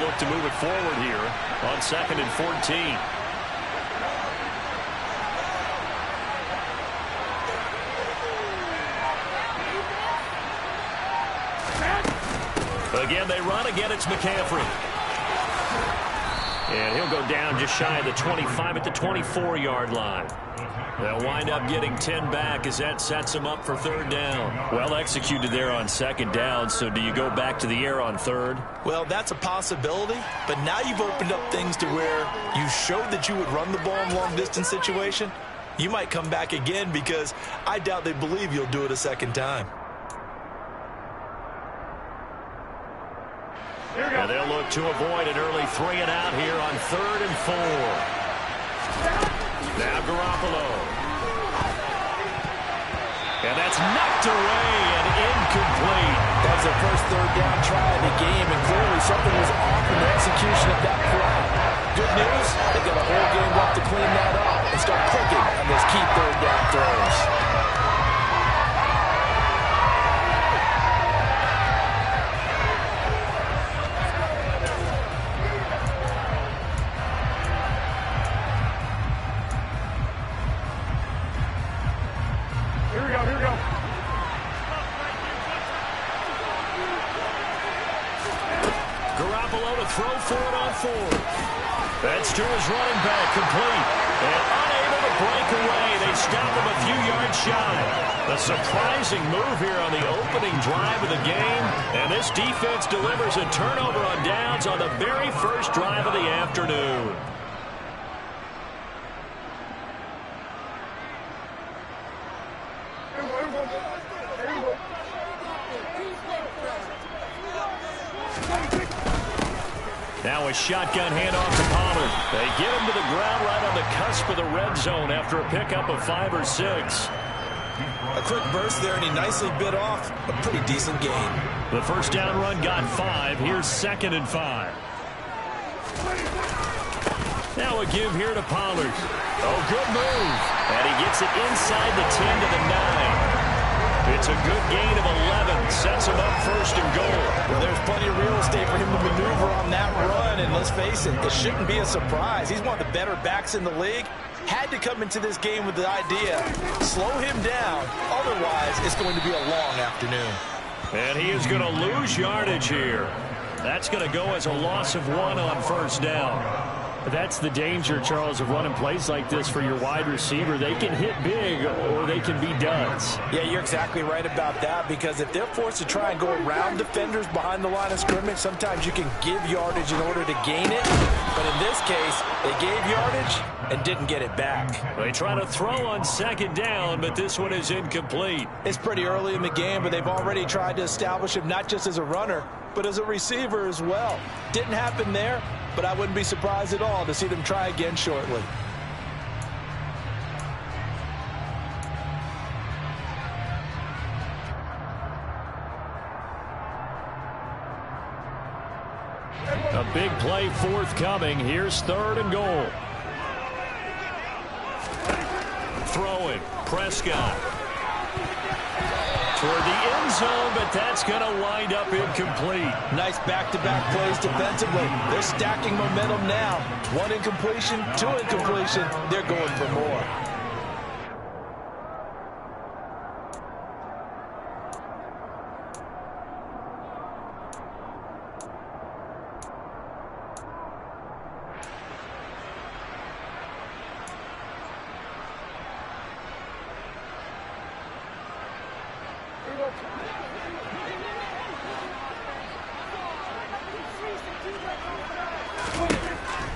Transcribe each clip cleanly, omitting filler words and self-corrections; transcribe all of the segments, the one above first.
look to move it forward here on 2nd and 14. Again, they run. Again, it's McCaffrey. And he'll go down just shy of the 25 at the 24-yard line. They'll wind up getting 10 back as that sets them up for 3rd down. Well executed there on 2nd down, so do you go back to the air on 3rd? Well, that's a possibility, but now you've opened up things to where you showed that you would run the ball in long-distance situation. You might come back again because I doubt they believe you'll do it a 2nd time. And they'll look to avoid an early 3 and out here on 3rd and 4. Now Garoppolo. And that's knocked away and incomplete. That was their first 3rd down try of the game, and clearly something was off in the execution of that play. Good news, they've got a whole game left to clean that up and start clicking on those key 3rd down throws. Throw for it on 4th. That's to his running back, complete. And unable to break away. They stop him a few yards shy. A surprising move here on the opening drive of the game. And this defense delivers a turnover on downs on the very first drive of the afternoon. Now a shotgun handoff to Pollard. They get him to the ground right on the cusp of the red zone after a pickup of 5 or 6. A quick burst there, and he nicely bit off a pretty decent gain. The first down run got 5. Here's 2nd and 5. Now a give here to Pollard. Oh, good move. And he gets it inside the 10 to the 9. It's a good gain of 11. Sets him up 1st and goal. Well, there's plenty of real estate for him to maneuver on that run. And let's face it, it shouldn't be a surprise. He's one of the better backs in the league. Had to come into this game with the idea, slow him down. Otherwise, it's going to be a long afternoon. And he is going to lose yardage here. That's going to go as a loss of 1 on 1st down. That's the danger, Charles, of running plays like this for your wide receiver. They can hit big or they can be duds. Yeah, you're exactly right about that, because if they're forced to try and go around defenders behind the line of scrimmage, sometimes you can give yardage in order to gain it. But in this case, they gave yardage and didn't get it back. They try to throw on 2nd down, but this one is incomplete. It's pretty early in the game, but they've already tried to establish him not just as a runner, but as a receiver as well. Didn't happen there, but I wouldn't be surprised at all to see them try again shortly. A big play forthcoming. Here's 3rd and goal. Throwing. Prescott. Toward the end zone, but that's going to wind up incomplete. Nice back-to-back plays defensively. They're stacking momentum now. 1 incompletion, 2 incompletion. They're going for more.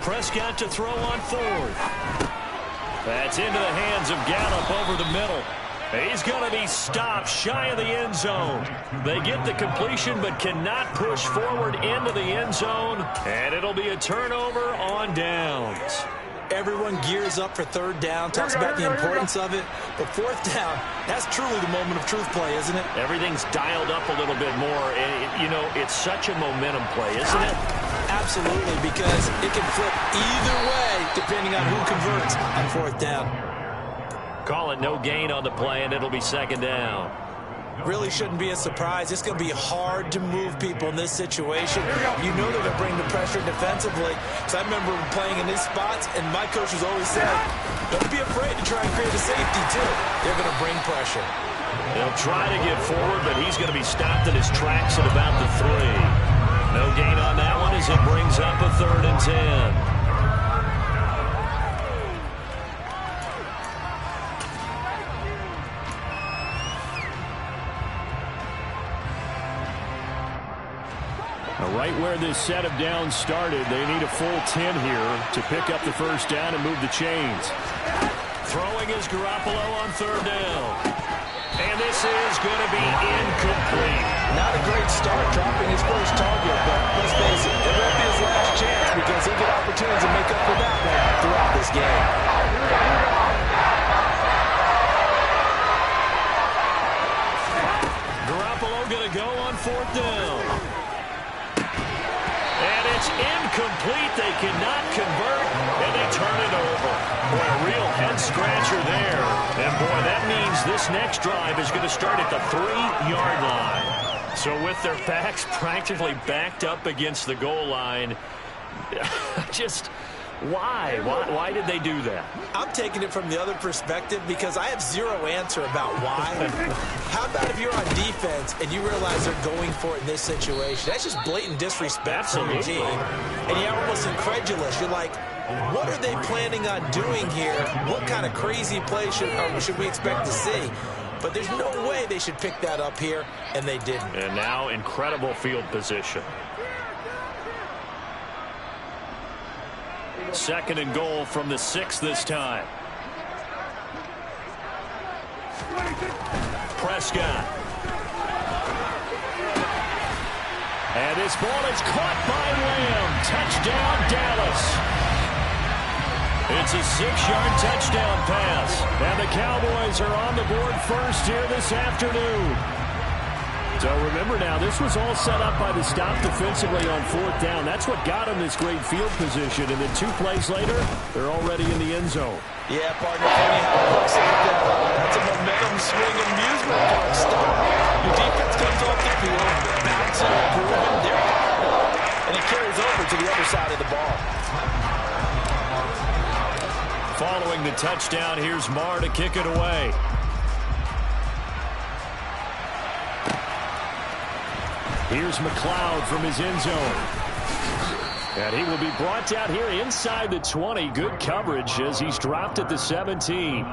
Prescott to throw on 4th. That's into the hands of Gallup over the middle. He's going to be stopped shy of the end zone. They get the completion but cannot push forward into the end zone, and it'll be a turnover on downs. Everyone gears up for 3rd down, talks about the importance of it. But 4th down, that's truly the moment of truth play, isn't it? Everything's dialed up a little bit more. And, you know, it's such a momentum play, isn't it? Absolutely, because it can flip either way depending on who converts on 4th down. Call it no gain on the play, and it'll be 2nd down. Really shouldn't be a surprise. It's going to be hard to move people in this situation. You know they're going to bring the pressure defensively. So I remember playing in these spots, and my coach was always saying, don't be afraid to try and create a safety, too. They're going to bring pressure. They'll try to get forward, but he's going to be stopped in his tracks at about the 3. No gain on that one as it brings up a 3rd and 10. Right where this set of downs started, they need a full 10 here to pick up the first down and move the chains. Throwing is Garoppolo on 3rd down. And this is going to be incomplete. Not a great start dropping his first target, but let's face it, it won't be his last chance because he'll get opportunities to make up for that one throughout this game. Garoppolo going to go on 4th down. And it's incomplete. They cannot convert, and they turn it over. Boy, a real head-scratcher there. And, boy, that means this next drive is going to start at the 3-yard line. So with their backs practically backed up against the goal line, just why? Why did they do that? I'm taking it from the other perspective because I have zero answer about why. How about if you're on defense and you realize they're going for it in this situation? That's just blatant disrespect from your team. And you're almost incredulous. You're like, what are they planning on doing here? What kind of crazy play should we expect to see? But there's no way they should pick that up here, and they didn't. And now incredible field position. 2nd and goal from the 6 this time. Prescott. And this ball is caught by Lamb. Touchdown, Dallas. It's a 6-yard touchdown pass. And the Cowboys are on the board first here this afternoon. So remember now, this was all set up by the stop defensively on 4th down. That's what got them this great field position. And then 2 plays later, they're already in the end zone. Yeah, partner, funny how it looks like that. That's a momentum swing amusement park stop. Your defense comes off the field, bouncing, grooving, they're fired up, and it carries over to the other side of the ball. Following the touchdown, here's Marr to kick it away. Here's McLeod from his end zone. And he will be brought down here inside the 20. Good coverage as he's dropped at the 17.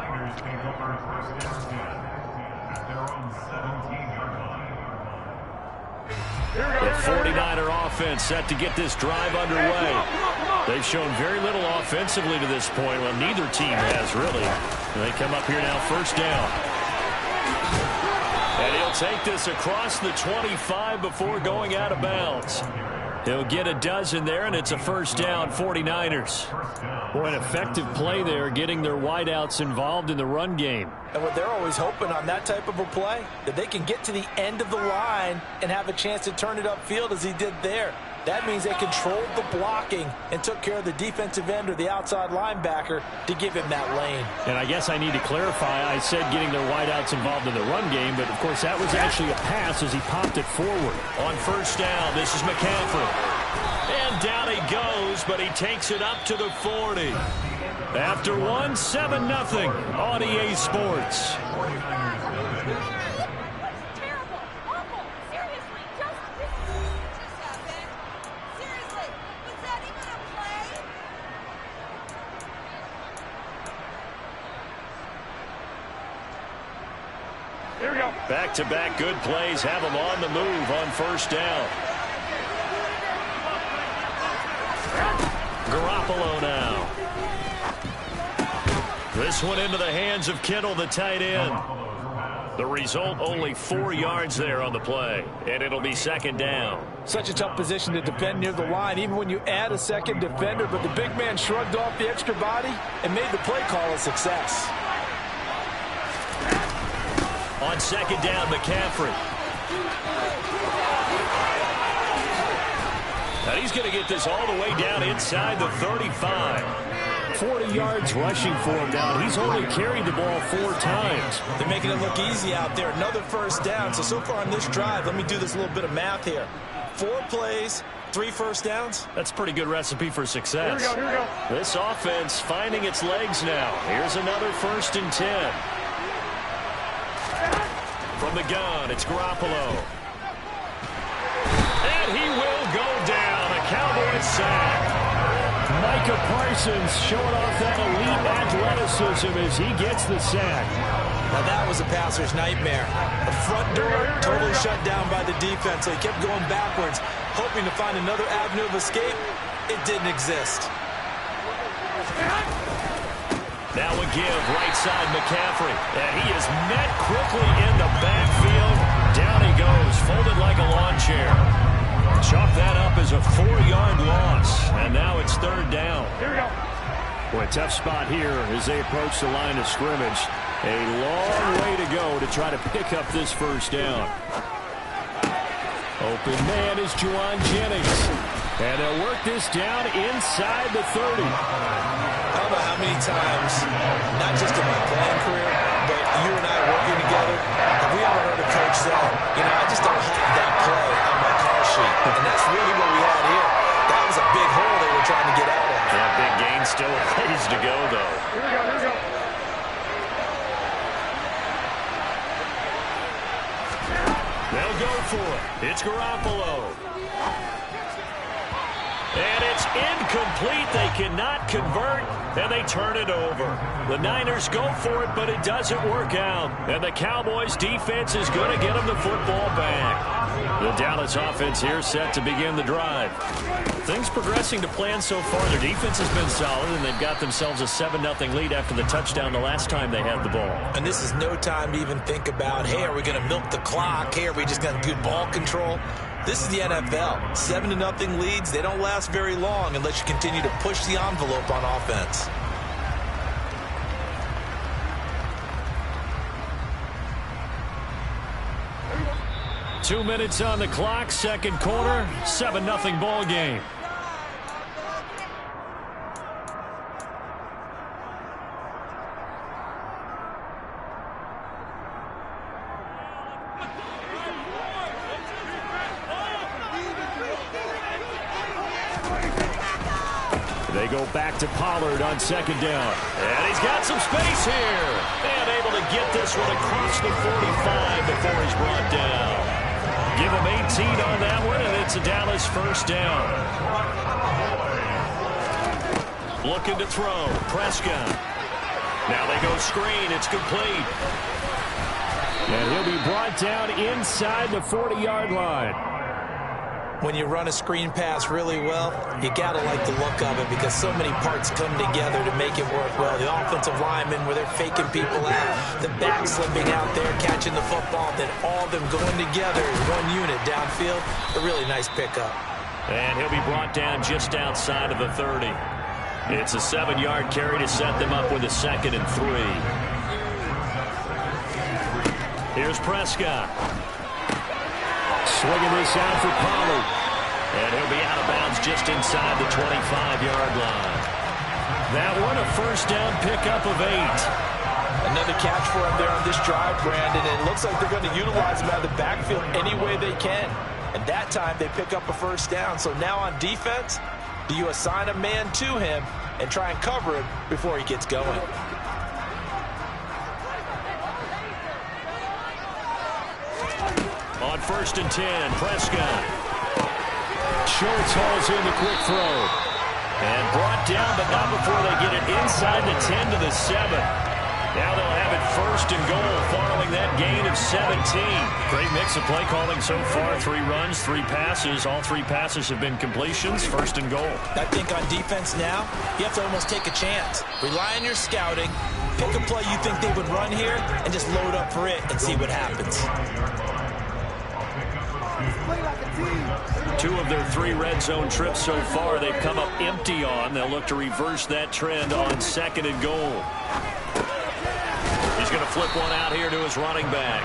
The 49er offense set to get this drive underway. They've shown very little offensively to this point. Well, neither team has, really. And they come up here now, 1st down. And he'll take this across the 25 before going out of bounds. He'll get a dozen there, and it's a 1st down, 49ers. Boy, an effective play there, getting their wideouts involved in the run game. And what they're always hoping on that type of a play, that they can get to the end of the line and have a chance to turn it upfield as he did there. That means they controlled the blocking and took care of the defensive end or the outside linebacker to give him that lane. And I guess I need to clarify, I said getting their wideouts involved in the run game, but of course that was actually a pass as he popped it forward. On 1st down, this is McCaffrey. And down he goes, but he takes it up to the 40. After 1, 7-0 on EA Sports. Here we go. Back-to-back good plays have them on the move on 1st down. Garoppolo now. This one into the hands of Kittle, the tight end. The result, only 4 yards there on the play, and it'll be 2nd down. Such a tough position to defend near the line, even when you add a second defender, but the big man shrugged off the extra body and made the play call a success. On 2nd down, McCaffrey. And he's going to get this all the way down inside the 35. 40 yards rushing for him now. He's only carried the ball 4 times. They're making it look easy out there. Another 1st down. So far on this drive, let me do this little bit of math here. 4 plays, 3 first downs. That's a pretty good recipe for success. Here we go. This offense finding its legs now. Here's another 1st and 10. From the gun, it's Garoppolo. And he will go down. A Cowboys sack. Micah Parsons showing off that elite athleticism as he gets the sack. Now that was a passer's nightmare. The front door totally shut down by the defense, so he kept going backwards, hoping to find another avenue of escape. It didn't exist. Now a give, right side McCaffrey. And he is met quickly in the backfield. Down he goes, folded like a lawn chair. Chalk that up as a 4-yard loss. And now it's 3rd down. Here we go. Boy, tough spot here as they approach the line of scrimmage. A long way to go to try to pick up this 1st down. Open man is Juwan Jennings. And they'll work this down inside the 30. I don't know how many times, not just in my playing career, but you and I working together, have we ever heard a coach say, I just don't have that play on my call sheet. And that's really what we had here. That was a big hole they were trying to get out of. Yeah, big gain, still a ways to go, though. Here we go. They'll go for it. It's Garoppolo. And it's incomplete. They cannot convert, and they turn it over. The Niners go for it, but it doesn't work out. And the Cowboys' defense is going to get them the football back. The Dallas offense here set to begin the drive. Things progressing to plan so far. Their defense has been solid, and they've got themselves a 7-0 lead after the touchdown the last time they had the ball. And this is no time to even think about, hey, are we going to milk the clock? Hey, are we just going to do ball control? This is the NFL. 7-0 leads, they don't last very long unless you continue to push the envelope on offense. Two minutes on the clock, 2nd quarter, 7-0 ball game. They go back to Pollard on 2nd down. And he's got some space here. And able to get this one across the 45 before he's brought down. Give him 18 on that one, and it's a Dallas 1st down. Looking to throw. Prescott. Now they go screen. It's complete. And he'll be brought down inside the 40-yard line. When you run a screen pass really well, you got to like the look of it because so many parts come together to make it work well. The offensive linemen, where they're faking people out, the back slipping out there, catching the football, then all of them going together as one unit downfield. A really nice pickup. And he'll be brought down just outside of the 30. It's a 7-yard carry to set them up with a 2nd and 3. Here's Prescott. Swinging this out for Pollard. And he'll be out of bounds just inside the 25-yard line. That one a 1st down pickup of 8. Another catch for him there on this drive, Brandon. And it looks like they're going to utilize him out of the backfield any way they can. And that time they pick up a 1st down. So now on defense, do you assign a man to him and try and cover him before he gets going? On 1st and 10, Prescott. Schultz hauls in the quick throw. And brought down, but not before they get it inside the 10 to the 7. Now they'll have it 1st and goal following that gain of 17. Great mix of play calling so far. 3 runs, 3 passes. All 3 passes have been completions. 1st and goal. I think on defense now, you have to almost take a chance. Rely on your scouting. Pick a play you think they would run here and just load up for it and see what happens. 2 of their 3 red zone trips so far they've come up empty on. They'll look to reverse that trend on 2nd and goal. He's going to flip one out here to his running back.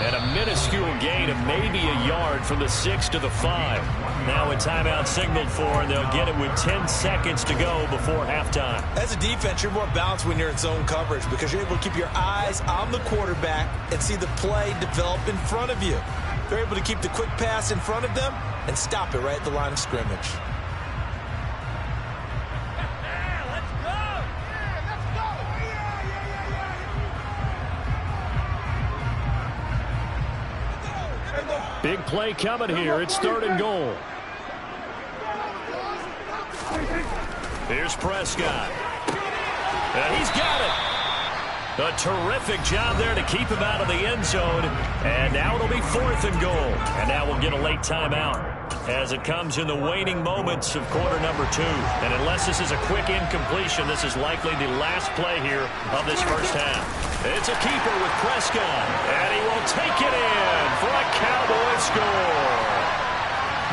And a minuscule gain of maybe a yard from the 6 to the 5. Now a timeout signaled for, and they'll get it with 10 seconds to go before halftime. As a defense, you're more balanced when you're in zone coverage because you're able to keep your eyes on the quarterback and see the play develop in front of you. They're able to keep the quick pass in front of them, and stop it right at the line of scrimmage. Big play coming here. It's 3rd and goal. Here's Prescott. And he's got it. A terrific job there to keep him out of the end zone. And now it'll be 4th and goal. And now we'll get a late timeout as it comes in the waning moments of quarter number 2. And unless this is a quick incompletion, this is likely the last play here of this first half. It's a keeper with Prescott. And he will take it in for a Cowboy score.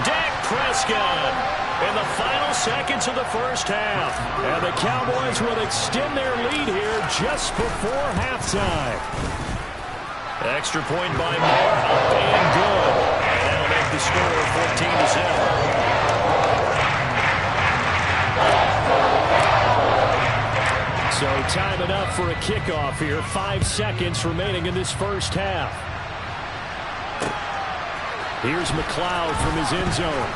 Dak Prescott in the final seconds of the first half. And the Cowboys will extend their lead here just before halftime. Extra point by Moore, up and good. And that'll make the score 14-7. So time enough for a kickoff here. 5 seconds remaining in this first half. Here's McLeod from his end zone.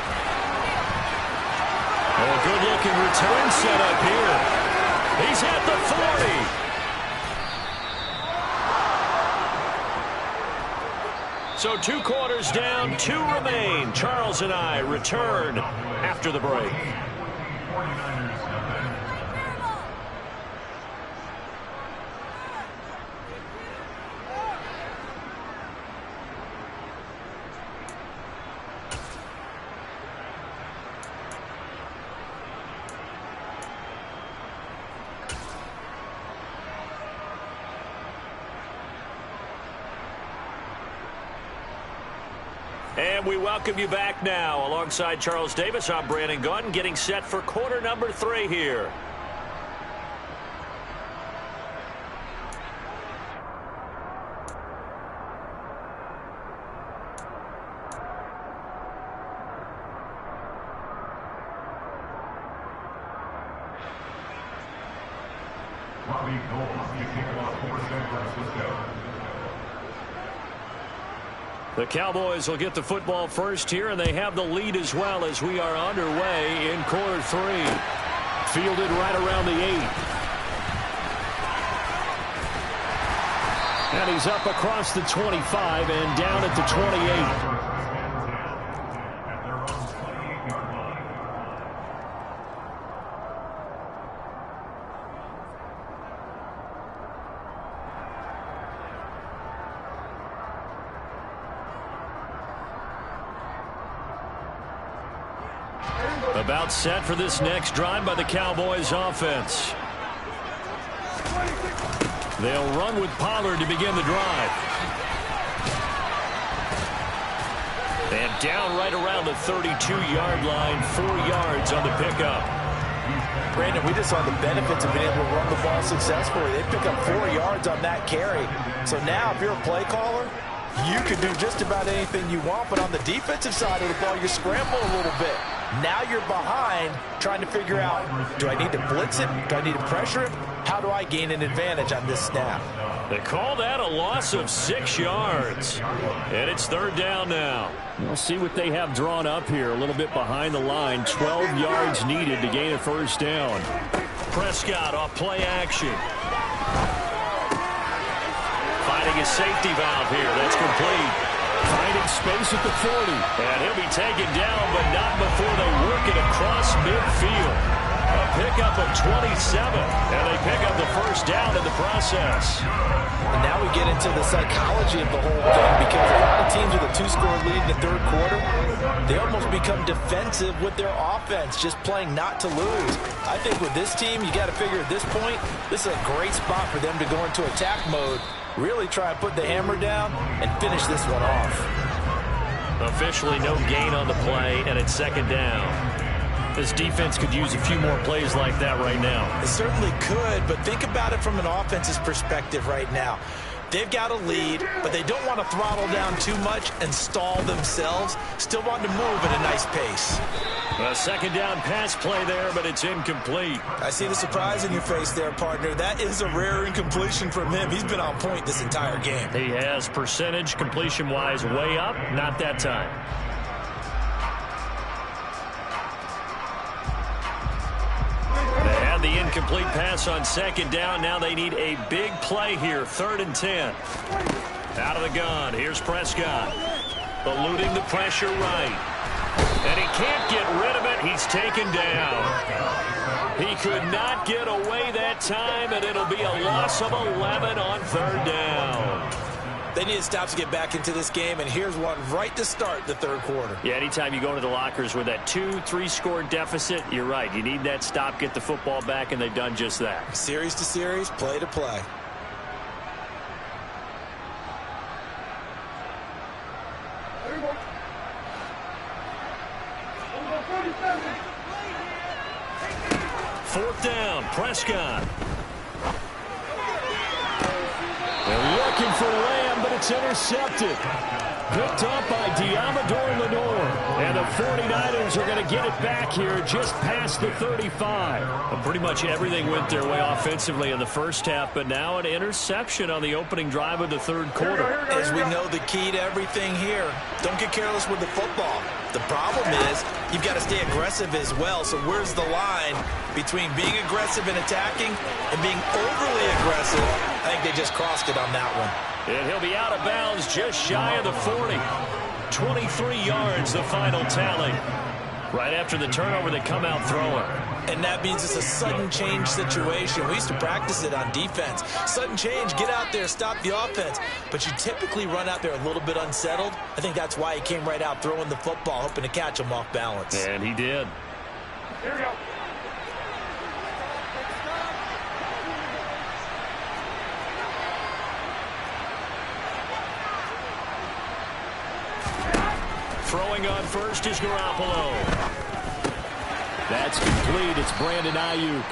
Oh, good-looking return set up here. He's at the 40. So 2 quarters down, 2 remain. Charles and I return after the break. And we welcome you back now. Alongside Charles Davis, I'm Brandon Gunn, getting set for quarter number 3 here. The Cowboys will get the football first here, and they have the lead as well as we are underway in quarter 3. Fielded right around the 8. And he's up across the 25 and down at the 28. About set for this next drive by the Cowboys offense. They'll run with Pollard to begin the drive. And down right around the 32-yard line, 4 yards on the pickup. Brandon, we just saw the benefits of being able to run the ball successfully. They pick up 4 yards on that carry. So now if you're a play caller, you can do just about anything you want. But on the defensive side of the ball, you're scrambling a little bit. Now you're behind trying to figure out, do I need to blitz it? Do I need to pressure it? How do I gain an advantage on this snap? They call that a loss of 6 yards. And it's 3rd down now. We'll see what they have drawn up here. A little bit behind the line. 12 yards needed to gain a 1st down. Prescott off play action. Finding a safety valve here. That's complete. Finding space at the 40. And he'll be taken down, but not before they work it across midfield. A pickup of 27. And they pick up the 1st down in the process. And now we get into the psychology of the whole thing, because a lot of teams with a 2-score lead in the 3rd quarter, they almost become defensive with their offense, just playing not to lose. I think with this team, you got to figure at this point, this is a great spot for them to go into attack mode, really try and put the hammer down and finish this one off. Officially no gain on the play, and it's 2nd down. This defense could use a few more plays like that right now. It certainly could, but think about it from an offense's perspective right now. They've got a lead, but they don't want to throttle down too much and stall themselves. Still want to move at a nice pace. A 2nd down pass play there, but it's incomplete. I see the surprise in your face there, partner. That is a rare incompletion from him. He's been on point this entire game. He has percentage completion-wise way up. Not that time. Incomplete pass on second down. Now they need a big play here. 3rd and 10. Out of the gun. Here's Prescott. Eluding the pressure right. And he can't get rid of it. He's taken down. He could not get away that time, and it'll be a loss of 11 on 3rd down. They need to stop to get back into this game, and here's one right to start the 3rd quarter. Yeah, anytime you go to the lockers with that 2-3 score deficit, you're right. You need that stop, get the football back, and they've done just that. Series to series, play to play. Fourth down, Prescott. They're looking for Lamb, but it's intercepted. Picked up by Diamador Lenore. And the 49ers are going to get it back here just past the 35. Well, pretty much everything went their way offensively in the first half, but now an interception on the opening drive of the 3rd quarter. As we know, the key to everything here, don't get careless with the football. The problem is you've got to stay aggressive as well. So where's the line between being aggressive and attacking and being overly aggressive? I think they just crossed it on that one. And he'll be out of bounds just shy of the 40. 23 yards, the final tally. Right after the turnover, they come out throwing. And that means it's a sudden change situation. We used to practice it on defense. Sudden change, get out there, stop the offense. But you typically run out there a little bit unsettled. I think that's why he came right out throwing the football, hoping to catch him off balance. And he did. Here we go. Throwing on first is Garoppolo. That's complete. It's Brandon Ayuk.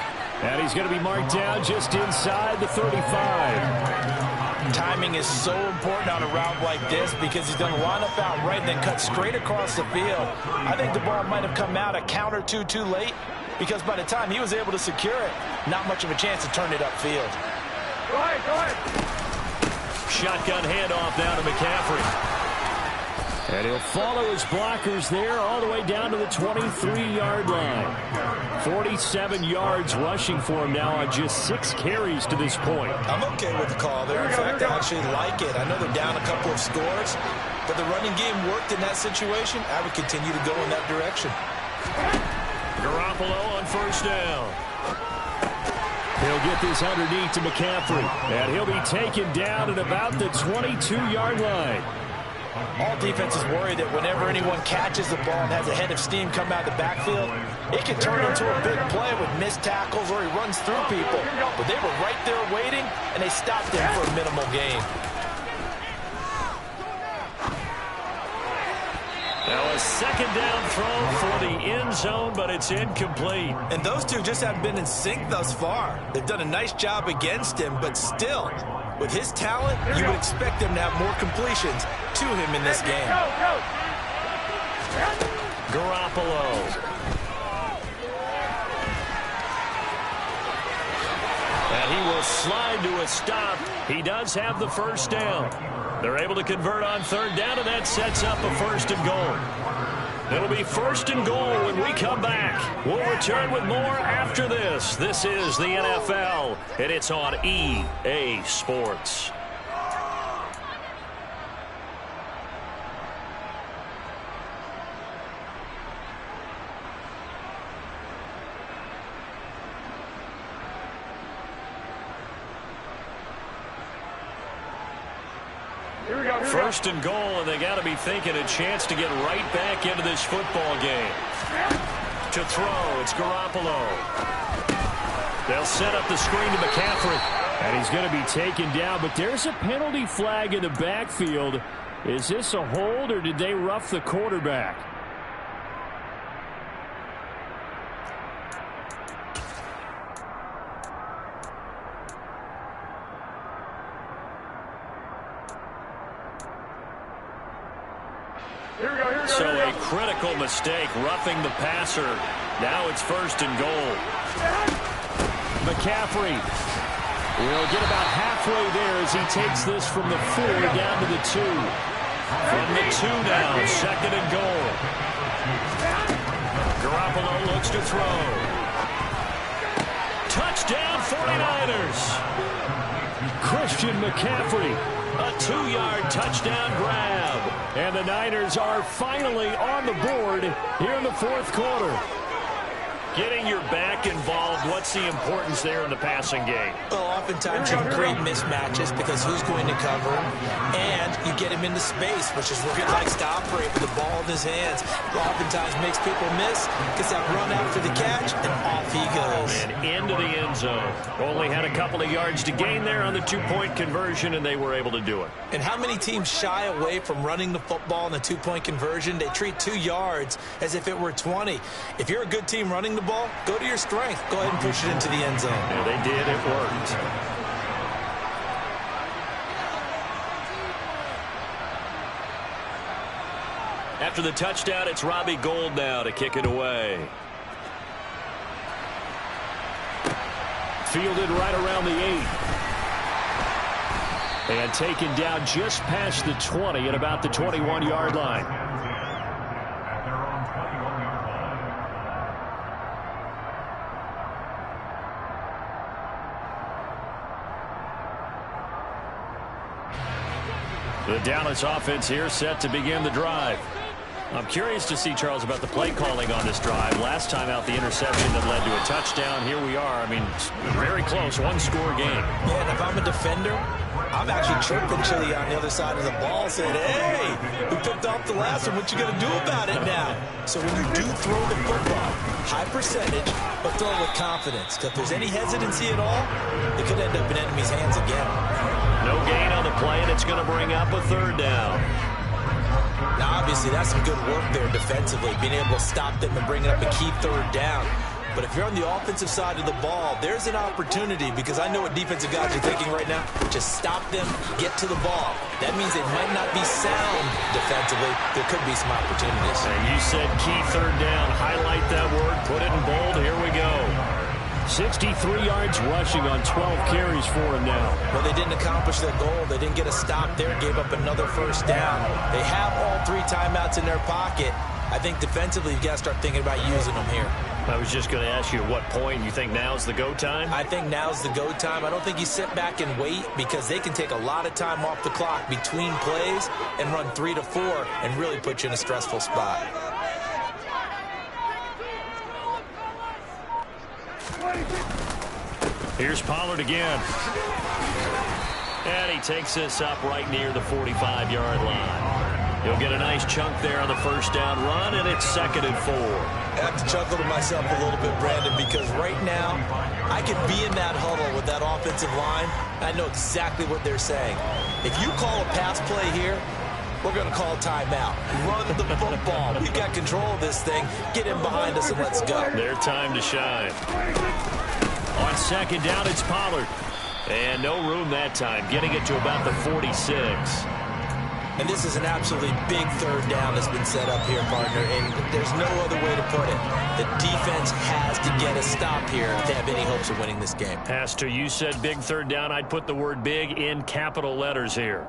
And he's going to be marked down just inside the 35. Timing is so important on a route like this because he's going to line up out right and then cut straight across the field. I think the ball might have come out a count or two too late because by the time he was able to secure it, not much of a chance to turn it upfield. Go ahead, go ahead. Shotgun handoff now to McCaffrey. And he'll follow his blockers there all the way down to the 23-yard line. 47 yards rushing for him now on just 6 carries to this point. I'm okay with the call there. In fact, I actually like it. I know they're down a couple of scores, but the running game worked in that situation. I would continue to go in that direction. Garoppolo on first down. He'll get this underneath to McCaffrey. And he'll be taken down at about the 22-yard line. All defenses worry that whenever anyone catches the ball and has a head of steam come out of the backfield, it can turn into a big play with missed tackles or he runs through people. But they were right there waiting, and they stopped him for a minimal gain. Now a second down throw for the end zone, but it's incomplete. And those two just haven't been in sync thus far. They've done a nice job against him, but still, with his talent, you would expect him to have more completions to him in this game. Garoppolo. And he will slide to a stop. He does have the first down. They're able to convert on third down, and that sets up a 1st and goal. It'll be 1st and goal when we come back. We'll return with more after this. This is the NFL, and it's on EA Sports. First and goal, and they got to be thinking a chance to get right back into this football game. To throw, it's Garoppolo. They'll set up the screen to McCaffrey. And he's going to be taken down, but there's a penalty flag in the backfield. Is this a hold, or did they rough the quarterback? So a critical mistake, roughing the passer. Now it's 1st and goal. McCaffrey will get about halfway there as he takes this from the 4 down to the 2. From the 2 now, 2nd and goal. Garoppolo looks to throw. 49ers. Christian McCaffrey, a 2-yard touchdown grab. And the Niners are finally on the board here in the fourth quarter. Getting your back involved, what's the importance there in the passing game? Well, oftentimes you can create mismatches because who's going to cover him, and you get him into space, which is where he likes to operate with the ball in his hands. It oftentimes makes people miss, gets that run after the catch, and off he goes. And into the end zone. Only had a couple of yards to gain there on the two-point conversion, and they were able to do it. And how many teams shy away from running the football in a two-point conversion? They treat 2 yards as if it were 20. If you're a good team running the ball, go to your strength. Go ahead and push it into the end zone. Yeah, they did. It worked. After the touchdown, it's Robbie Gould now to kick it away. Fielded right around the 8. And taken down just past the 20 at about the 21-yard line. The Dallas offense here set to begin the drive. I'm curious to see, Charles, about the play calling on this drive. Last time out, the interception that led to a touchdown. Here we are. I mean, very close, one-score game. Yeah, and if I'm a defender, I'm actually chirping Chili on the other side of the ball, saying, hey, we picked off the last one. What you going to do about it now? So when you do throw the football, high percentage, but throw it with confidence. Because if there's any hesitancy at all, it could end up in enemy's hands again. No gain on the play, and it's going to bring up a third down. Now, obviously, that's some good work there defensively, being able to stop them and bringing up a key third down. But if you're on the offensive side of the ball, there's an opportunity, because I know what defensive guys are thinking right now. Just stop them, get to the ball. That means they might not be sound defensively. There could be some opportunities. And you said key third down. Highlight that word. Put it in bold. Here we go. 63 yards rushing on 12 carries for him now. Well, they didn't accomplish their goal. They didn't get a stop there, gave up another first down. They have all 3 timeouts in their pocket. I think defensively you've got to start thinking about using them here. I was just going to ask you at what point you think now's the go time? I think now's the go time. I don't think you sit back and wait, because they can take a lot of time off the clock between plays and run 3 to 4 and really put you in a stressful spot. Here's Pollard again. And he takes this up right near the 45-yard line. He'll get a nice chunk there on the first down run, and it's 2nd and 4. I have to chuckle to myself a little bit, Brandon, because right now I could be in that huddle with that offensive line. I know exactly what they're saying. If you call a pass play here, we're going to call timeout. Run the football. We've got control of this thing. Get in behind us and let's go. Their time to shine. On 2nd down, it's Pollard. And no room that time, getting it to about the 46. And this is an absolutely big third down that's been set up here, partner, and there's no other way to put it. The defense has to get a stop here if they have any hopes of winning this game. Pastor, you said big third down. I'd put the word big in capital letters here.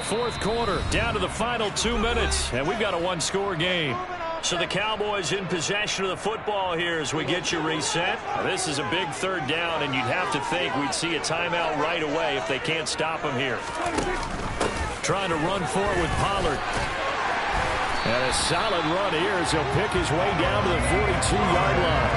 Fourth quarter, down to the final 2 minutes, and we've got a one-score game. So the Cowboys in possession of the football here as we get you reset. Now, this is a big third down, and you'd have to think we'd see a timeout right away if they can't stop him here. Trying to run forward with Pollard. And a solid run here as he'll pick his way down to the 42-yard line.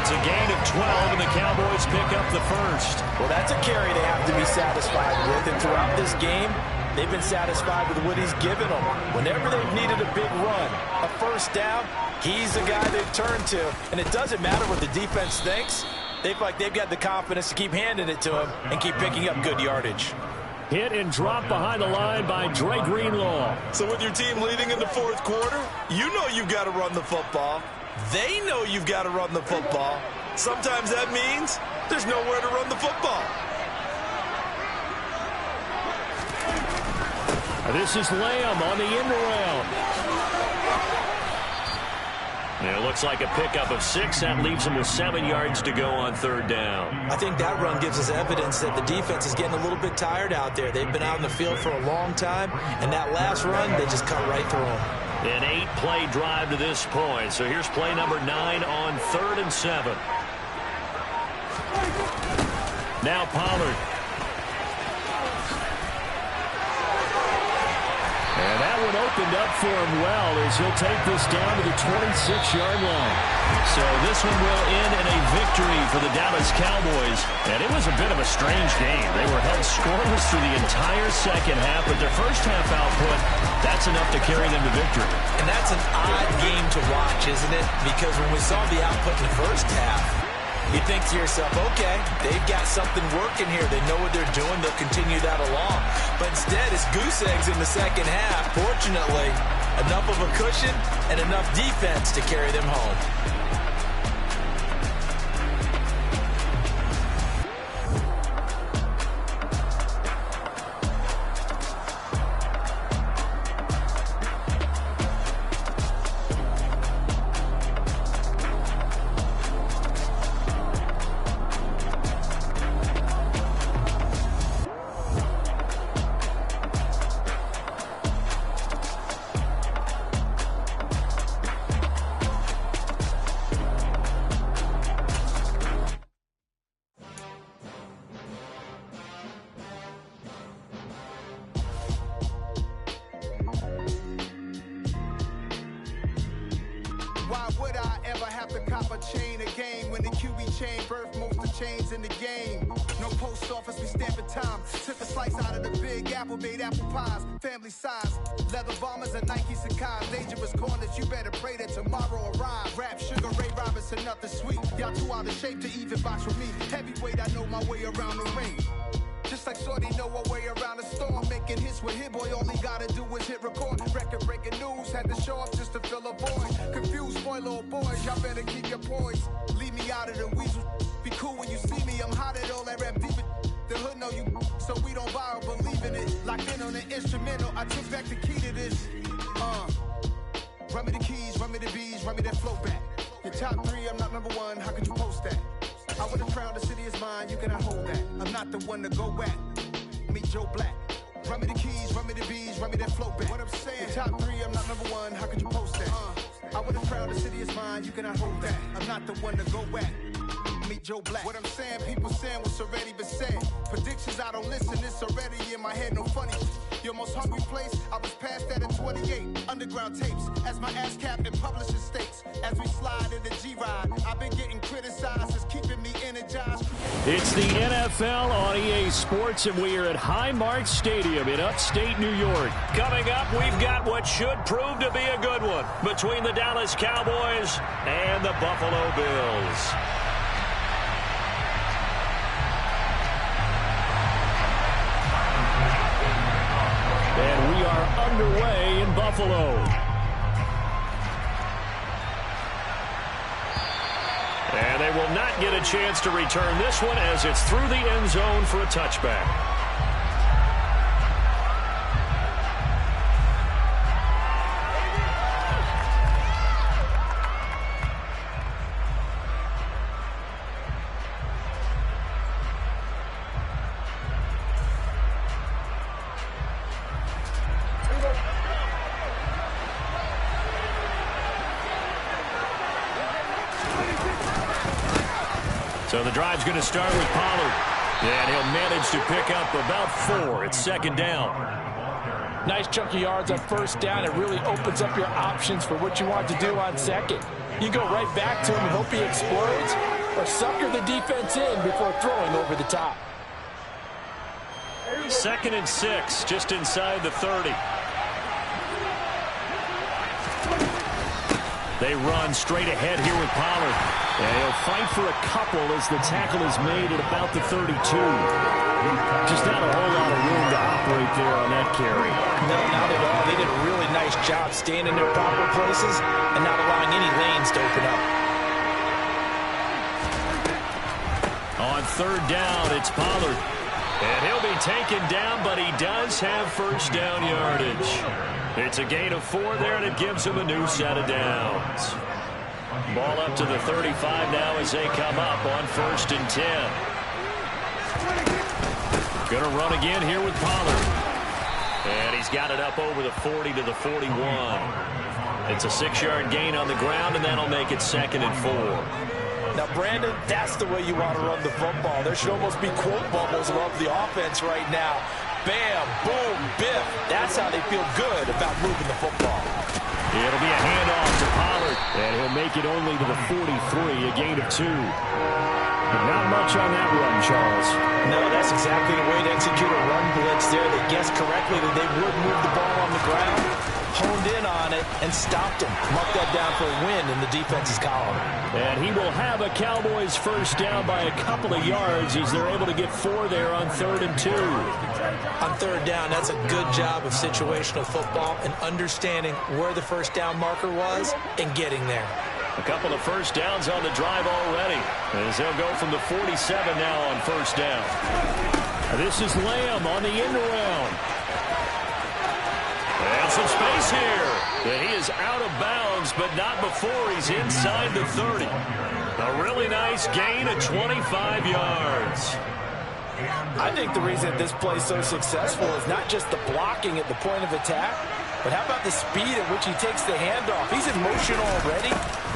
It's a gain of 12, and the Cowboys pick up the first. Well, that's a carry they have to be satisfied with, and throughout this game, they've been satisfied with what he's given them. Whenever they've needed a big run, a first down, he's the guy they've turned to. And it doesn't matter what the defense thinks. They feel like they've got the confidence to keep handing it to him and keep picking up good yardage. Hit and drop behind the line by Dre Greenlaw. So with your team leading in the fourth quarter, you know you've got to run the football. They know you've got to run the football. Sometimes that means there's nowhere to run the football. This is Lamb on the end around. And it looks like a pickup of 6. That leaves them with 7 yards to go on third down. I think that run gives us evidence that the defense is getting a little bit tired out there. They've been out in the field for a long time, and that last run, they just cut right through them. An 8-play drive to this point. So here's play number 9 on 3rd and 7. Now Pollard. And that one opened up for him well as he'll take this down to the 26-yard line. So this one will end in a victory for the Dallas Cowboys. And it was a bit of a strange game. They were held scoreless through the entire second half, but their first half output, that's enough to carry them to victory. And that's an odd game to watch, isn't it? Because when we saw the output in the first half, you think to yourself, okay, they've got something working here. They know what they're doing. They'll continue that along. But instead, it's goose eggs in the second half. Fortunately, enough of a cushion and enough defense to carry them home. Why would I ever have to cop a chain a game when the QB chain birthed most of chains in the game? No post office, we stamping time. Took a slice out of the big apple, made apple pies, family size. Leather bombers and Nike Sacai's. Dangerous corners, you better pray that tomorrow arrives. Rap, Sugar Ray Robinson, nothing sweet. Y'all too out of shape to even box with me. Heavyweight, I know my way around the ring. Just like Shorty know her way around the storm. Making hits with Hit Boy, all he gotta do is hit record. Record-breaking news, had to show up just to fill a void. Confused, spoiled little boys, y'all better keep your poise. Leave me out of the weasel. Be cool when you see me, I'm hot at all that rap deep. The hood know you, so we don't borrow, believe in it. Locked in on the instrumental, I took back the key to this. Run me the keys, run me the bees, run me that flow back. Your top 3, I'm not number 1, how could you post that? I would have crowned the city is mine, you cannot hold that. I'm not the one to go at. Meet Joe Black. Run me the keys, run me the bees, run me that flow back. What I'm saying, your top 3, I'm not number 1, how could you post that? I would have crowned the city is mine, you cannot hold that. I'm not the one to go at. Meet Joe Black. What I'm saying, people saying what's already been said. Predictions, I don't listen, it's already in my head, no funny. Your most hungry place, I was past that in 28. Underground tapes, as my ass cap in publishing states. As we slide in the G-Ride, I've been getting criticized, it's keeping me energized. It's the NFL on EA Sports, and we are at Highmark Stadium in upstate New York. Coming up, we've got what should prove to be a good one between the Dallas Cowboys and the Buffalo Bills. And we are underway in Buffalo. And they will not get a chance to return this one as it's through the end zone for a touchback. So the drive's going to start with Pollard. And he'll manage to pick up about 4. It's second down. Nice chunk of yards on first down. It really opens up your options for what you want to do on second. You go right back to him and hope he explodes, or sucker the defense in before throwing over the top. 2nd and 6, just inside the 30. They run straight ahead here with Pollard. And he'll fight for a couple as the tackle is made at about the 32. Just not a whole lot of room to operate there on that carry. No, not at all. They did a really nice job staying in their proper places and not allowing any lanes to open up. On 3rd down, it's Pollard. And he'll be taken down, but he does have first down yardage. It's a gain of 4 there, and it gives him a new set of downs. Ball up to the 35 now as they come up on 1st and 10. Going to run again here with Pollard. And he's got it up over the 40 to the 41. It's a 6-yard gain on the ground, and that'll make it 2nd and 4. Now, Brandon, that's the way you want to run the football. There should almost be quote bubbles above the offense right now. Bam, boom, biff. That's how they feel good about moving the football. It'll be a handoff to Pollard, and he'll make it only to the 43, a gain of 2. But not much on that run, Charles. No, that's exactly the way to execute a run blitz there. They guessed correctly that they would move the ball on the ground, honed in on it, and stopped him. Marked that down for a win in the defense's column. And he will have a Cowboys first down by a couple of yards as they're able to get 4 there on 3rd and 2. On 3rd down, that's a good job of situational football and understanding where the first down marker was and getting there. A couple of first downs on the drive already, as they'll go from the 47 now on first down. This is Lamb on the end around. And some space here. And he is out of bounds, but not before he's inside the 30. A really nice gain of 25 yards. I think the reason that this play is so successful is not just the blocking at the point of attack, but how about the speed at which he takes the handoff? He's in motion already,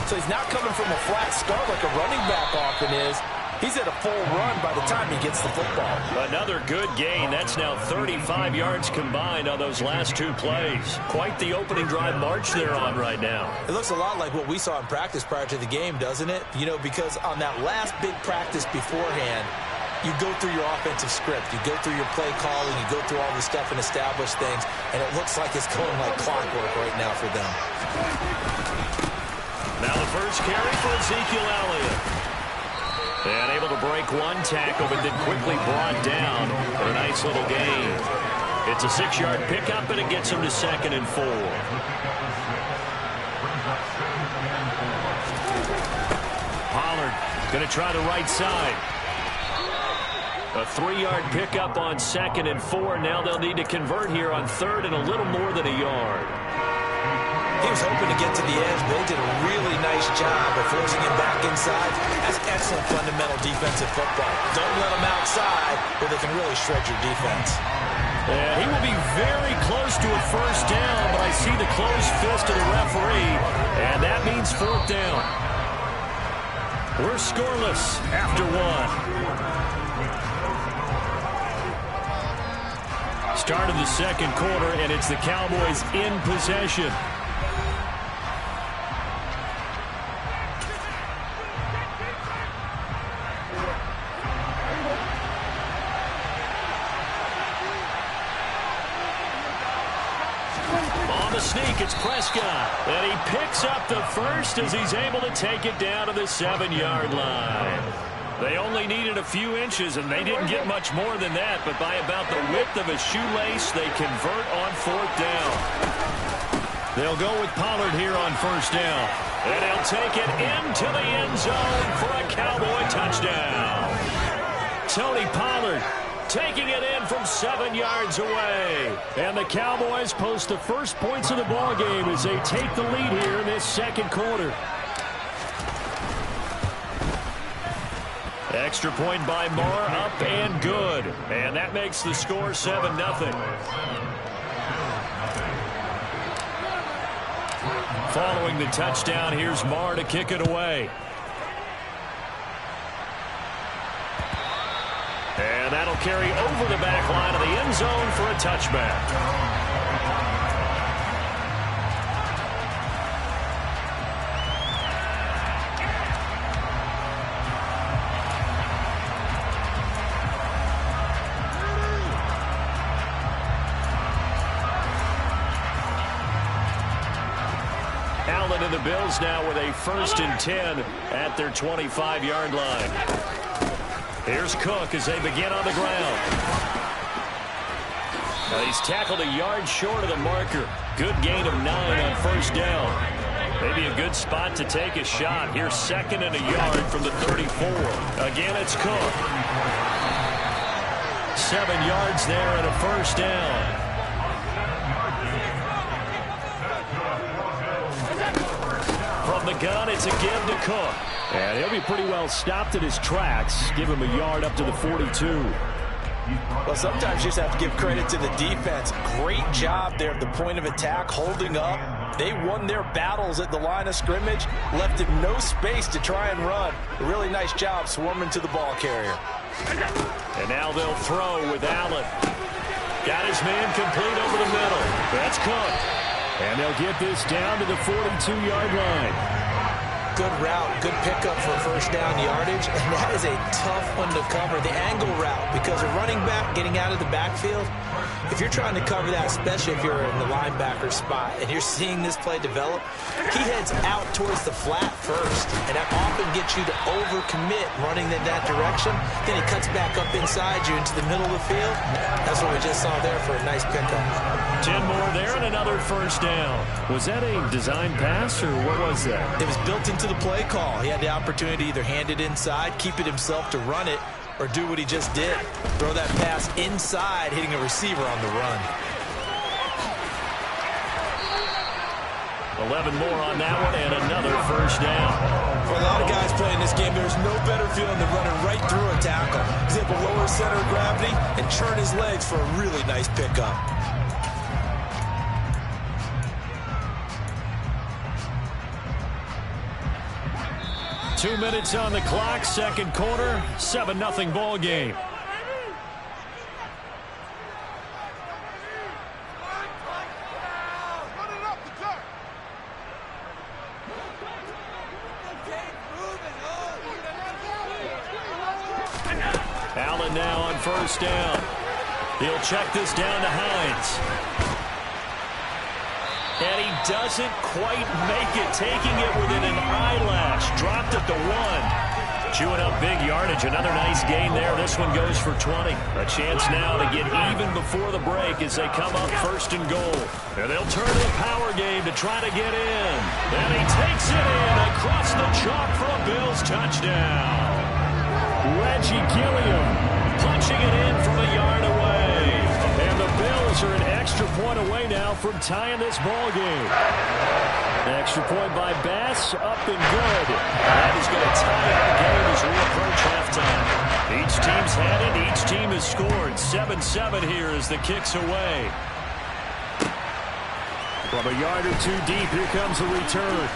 so he's not coming from a flat start like a running back often is. He's at a full run by the time he gets the football. Another good gain. That's now 35 yards combined on those last 2 plays. Quite the opening drive march they're on right now. It looks a lot like what we saw in practice prior to the game, doesn't it? You know, because on that last big practice beforehand, you go through your offensive script. You go through your play calling. You go through all the stuff and establish things. And it looks like it's going like clockwork right now for them. Now the first carry for Ezekiel Elliott. And able to break 1 tackle, but then quickly brought down for a nice little gain. It's a 6-yard pickup, and it gets him to 2nd and 4. Pollard going to try the right side. A 3-yard pickup on 2nd and 4. Now they'll need to convert here on 3rd and a little more than a yard. He was hoping to get to the edge, but they did a really nice job of forcing him back inside. That's excellent fundamental defensive football. Don't let him outside, or they can really shred your defense. He will be very close to a first down, but I see the closed fist of the referee, and that means 4th down. We're scoreless after 1. Start of the 2nd quarter, and it's the Cowboys in possession. On the sneak, it's Prescott, and he picks up the first as he's able to take it down to the 7-yard line. They only needed a few inches, and they didn't get much more than that, but by about the width of a shoelace, they convert on 4th down. They'll go with Pollard here on first down, and he'll take it into the end zone for a Cowboy touchdown. Tony Pollard taking it in from 7 yards away. And the Cowboys post the first points of the ball game as they take the lead here in this 2nd quarter. Extra point by Moore, up and good. And that makes the score 7-0. Following the touchdown, here's Moore to kick it away. And that'll carry over the back line of the end zone for a touchback. Allen and the Bills now with a 1st and 10 at their 25-yard line. Here's Cook as they begin on the ground. Now he's tackled a yard short of the marker. Good gain of 9 on first down. Maybe a good spot to take a shot. Here's 2nd and a yard from the 34. Again, it's Cook. 7 yards there and a first down. From the gun, it's a give to Cook. And he'll be pretty well stopped at his tracks. Give him a yard up to the 42. Well, sometimes you just have to give credit to the defense. Great job there at the point of attack, holding up. They won their battles at the line of scrimmage, left him no space to try and run. A really nice job swarming to the ball carrier. And now they'll throw with Allen. Got his man complete over the middle. That's Cook. And they'll get this down to the 42-yard line. Good route, good pickup for first down yardage, and that is a tough one to cover, the angle route, because a running back getting out of the backfield, if you're trying to cover that, especially if you're in the linebacker spot, and you're seeing this play develop, he heads out towards the flat first, and that often gets you to overcommit running in that direction, then he cuts back up inside you into the middle of the field. That's what we just saw there for a nice pickup. 10 more there and another first down. Was that a design pass, or what was that? It was built into the play call. He had the opportunity to either hand it inside, keep it himself to run it, or do what he just did. Throw that pass inside, hitting a receiver on the run. 11 more on that one and another first down. For a lot of guys playing this game, there's no better feeling than running right through a tackle. He's able to lower center of gravity and turn his legs for a really nice pickup. Two minutes on the clock, second quarter, 7-0 ball game. Allen now on first down. He'll check this down to Hines. And he doesn't quite make it, taking it within an eyelash. Dropped at the 1. Chewing up big yardage. Another nice gain there. This one goes for 20. A chance now to get even before the break as they come up first and goal. And they'll turn to the power game to try to get in. And he takes it in across the chalk for a Bills touchdown. Reggie Gilliam punching it in from a yard away. And the Bills are an extra point away now from tying this ball game. An extra point by Bass, up and good. That is going to tie our game as we approach halftime. Each team's had it, each team has scored. 7-7 here as the kick's away. From a yard or two deep, here comes the return.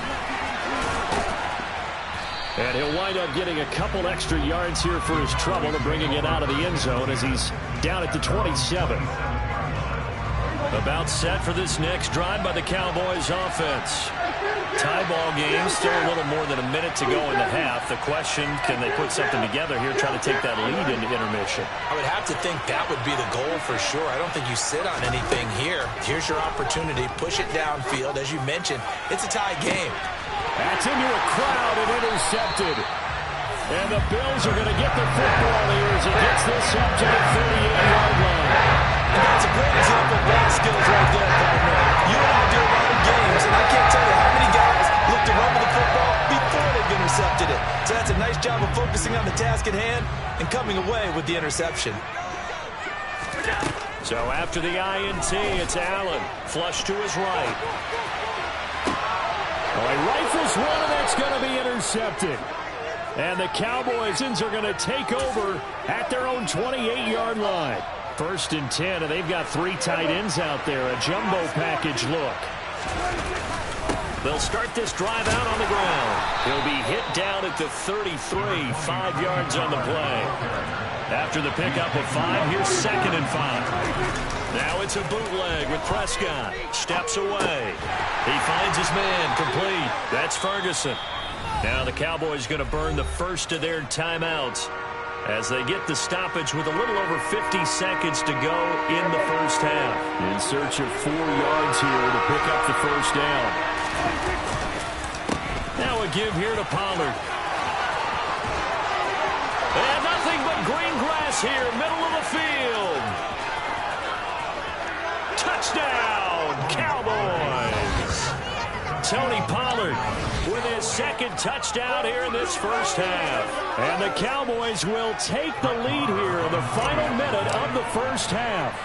And he'll wind up getting a couple extra yards here for his trouble and bringing it out of the end zone as he's down at the 27. About set for this next drive by the Cowboys offense. Tie ball game, still a little more than a minute to go in the half. The question, can they put something together here, try to take that lead into intermission? I would have to think that would be the goal for sure. I don't think you sit on anything here. Here's your opportunity. Push it downfield. As you mentioned, it's a tie game. That's into a crowd and intercepted. And the Bills are going to get the football here as he gets this up to the 38-yard line. And that's a great example of ball skills right there, partner. You and I do a lot of games, and I can't tell you how many guys look to run with the football before they've intercepted it. So that's a nice job of focusing on the task at hand and coming away with the interception. So after the INT, it's Allen. Flush to his right. Oh, he rifles one, and that's going to be intercepted. And the Cowboys are going to take over at their own 28-yard line. First and 10, and they've got three tight ends out there. A jumbo package look. They'll start this drive out on the ground. He'll be hit down at the 33, 5 yards on the play. After the pickup of 5, here's 2nd and 5. Now it's a bootleg with Prescott. Steps away. He finds his man complete. That's Ferguson. Now the Cowboys going to burn the first of their timeouts as they get the stoppage with a little over 50 seconds to go in the first half. In search of 4 yards here to pick up the first down. Now a give here to Pollard. And nothing but green grass here, middle of the field. Touchdown, Cowboys. Tony Pollard with his 2nd touchdown here in this first half. And the Cowboys will take the lead here in the final minute of the first half.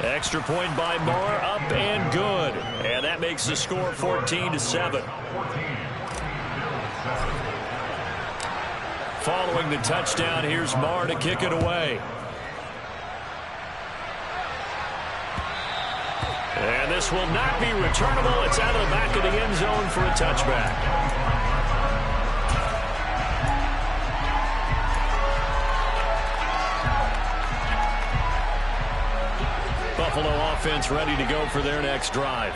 Extra point by Moore, up and good. And that makes the score 14-7. Following the touchdown, here's Marr to kick it away. And this will not be returnable. It's out of the back of the end zone for a touchback. Buffalo offense ready to go for their next drive.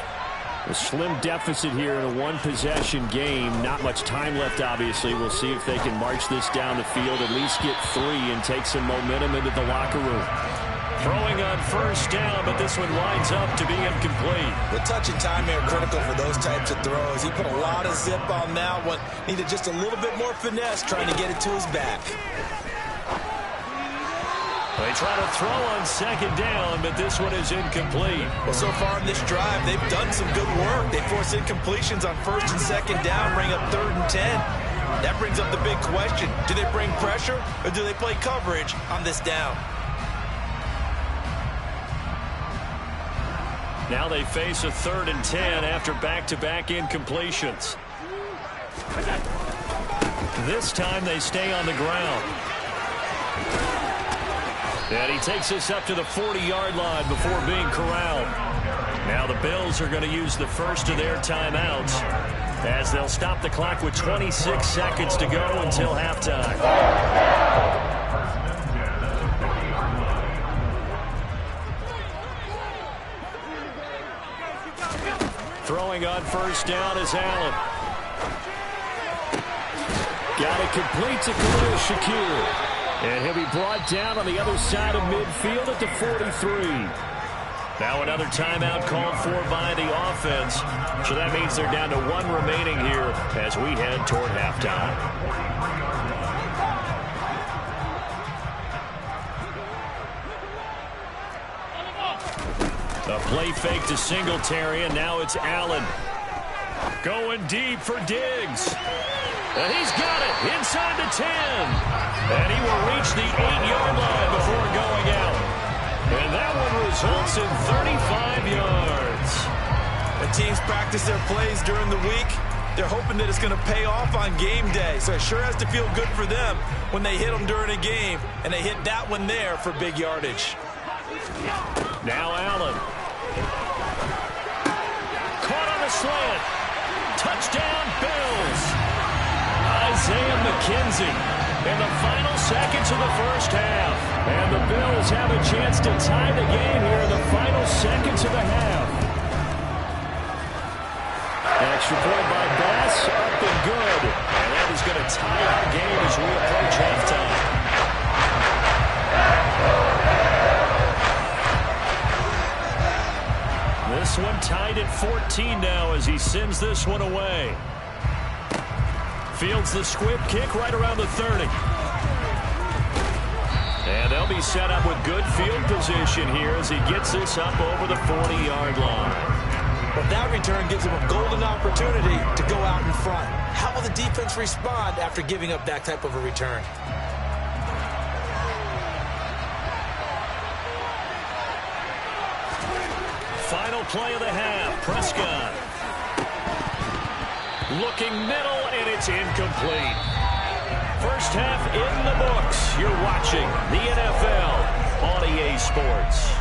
A slim deficit here in a one-possession game. Not much time left, obviously. We'll see if they can march this down the field, at least get 3 and take some momentum into the locker room. Throwing on first down, but this one winds up to be incomplete. The touch and time are critical for those types of throws. He put a lot of zip on that one. Needed just a little bit more finesse trying to get it to his back. They try to throw on second down, but this one is incomplete. Well, so far in this drive, they've done some good work. They force incompletions on first and second down, bring up 3rd and 10. That brings up the big question. Do they bring pressure or do they play coverage on this down? Now they face a 3rd and 10 after back-to-back incompletions. This time they stay on the ground. And he takes this up to the 40-yard line before being corralled. Now the Bills are going to use the first of their timeouts as they'll stop the clock with 26 seconds to go until halftime. Throwing on first down is Allen. Got it complete to Khalil Shakir. And he'll be brought down on the other side of midfield at the 43. Now another timeout called for by the offense. So that means they're down to 1 remaining here as we head toward halftime. A play fake to Singletary, and now it's Allen. Going deep for Diggs. And he's got it inside the 10. And he will reach the 8-yard line before going out. And that one results in 35 yards. The teams practice their plays during the week. They're hoping that it's going to pay off on game day. So it sure has to feel good for them when they hit them during a game. And they hit that one there for big yardage. Now Allen. Caught on the slant. Touchdown, Bills. Isaiah McKenzie in the final seconds of the first half. And the Bills have a chance to tie the game here in the final seconds of the half. Extra point by Bass, up and good. And that is going to tie our game as we approach halftime. This one tied at 14 now as he sends this one away. Fields the squib kick right around the 30. And they'll be set up with good field position here as he gets this up over the 40-yard line. But that return gives him a golden opportunity to go out in front. How will the defense respond after giving up that type of a return? Final play of the half. Prescott. Looking middle, and it's incomplete. First half in the books. You're watching the NFL on EA Sports.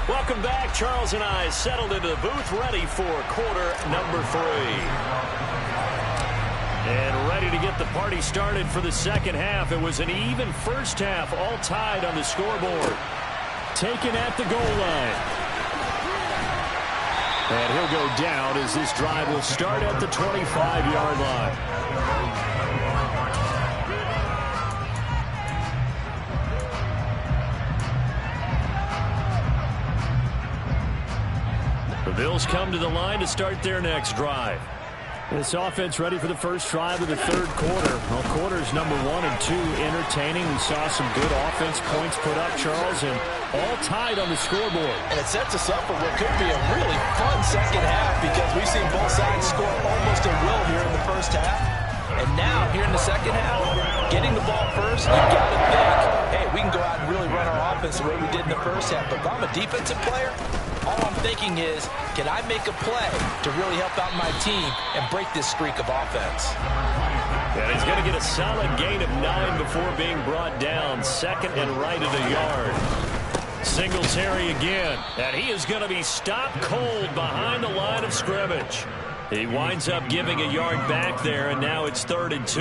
Welcome back. Charles and I settled into the booth, ready for quarter number 3. And ready to get the party started for the second half. It was an even first half, all tied on the scoreboard. Taken at the goal line. And he'll go down as this drive will start at the 25-yard line. The Bills come to the line to start their next drive. This offense ready for the first drive of the third quarter. Well, quarters number 1 and 2 entertaining. We saw some good offense points put up, Charles, and all tied on the scoreboard. And it sets us up for what could be a really fun second half because we've seen both sides score almost at will here in the first half. And now, here in the second half, getting the ball first, you got to think, hey, we can go out and really run our offense the way we did in the first half. But if I'm a defensive player, all I'm thinking is, can I make a play to really help out my team and break this streak of offense? And he's going to get a solid gain of 9 before being brought down. Second and right at a yard. Singletary again. And he is going to be stopped cold behind the line of scrimmage. He winds up giving a yard back there, and now it's 3rd and 2.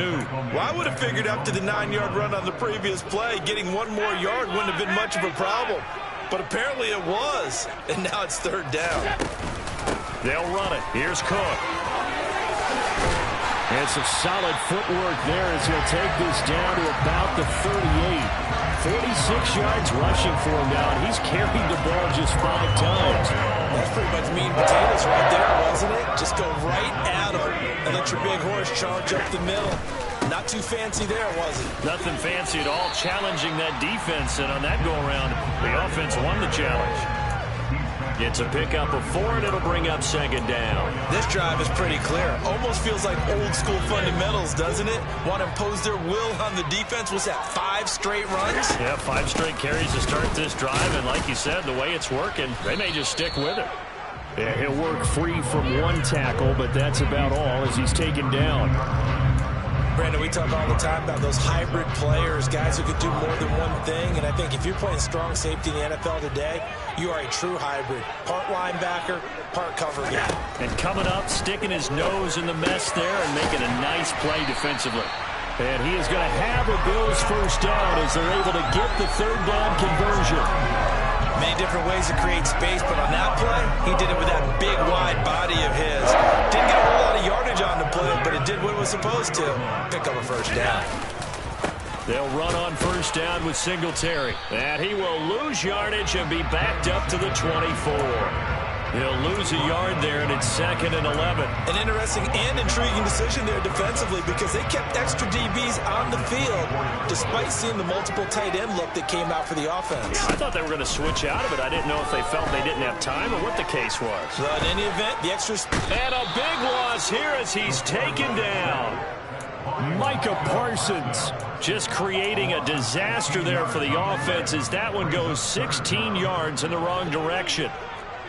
Well, I would have figured after the 9-yard run on the previous play, getting one more yard wouldn't have been much of a problem. But apparently it was, and now it's 3rd down. They'll run it. Here's Cook. And some solid footwork there as he'll take this down to about the 38. 46 yards rushing for him now, and he's carried the ball just 5 times. That's pretty much meat and potatoes right there, wasn't it? Just go right at him and let your big horse charge up the middle. Not too fancy there, was it? Nothing fancy at all, challenging that defense, and on that go-around, the offense won the challenge. Gets a pickup of 4, and it'll bring up 2nd down. This drive is pretty clear. Almost feels like old-school fundamentals, doesn't it? Want to impose their will on the defense. Was that 5 straight runs? Yeah, 5 straight carries to start this drive, and like you said, the way it's working, they may just stick with it. Yeah, he'll work free from 1 tackle, but that's about all as he's taken down. Brandon, we talk all the time about those hybrid players, guys who could do more than one thing, and I think if you're playing strong safety in the NFL today, you are a true hybrid. Part linebacker, part cover guy. And coming up, sticking his nose in the mess there and making a nice play defensively. And he is going to have a Bills first down as they're able to get the 3rd down conversion. Many different ways to create space, but on that play, he did it with that big, wide body of his. Didn't get a whole lot of yardage on the play, but it did what it was supposed to. Pick up a first down. They'll run on first down with Singletary. And he will lose yardage and be backed up to the 24. He'll lose a yard there, and it's 2nd and 11. An interesting and intriguing decision there defensively because they kept extra DBs on the field despite seeing the multiple tight end look that came out for the offense. I thought they were going to switch out of it. I didn't know if they felt they didn't have time or what the case was. So in any event, the extras... And a big loss here as he's taken down. Micah Parsons just creating a disaster there for the offense as that one goes 16 yards in the wrong direction.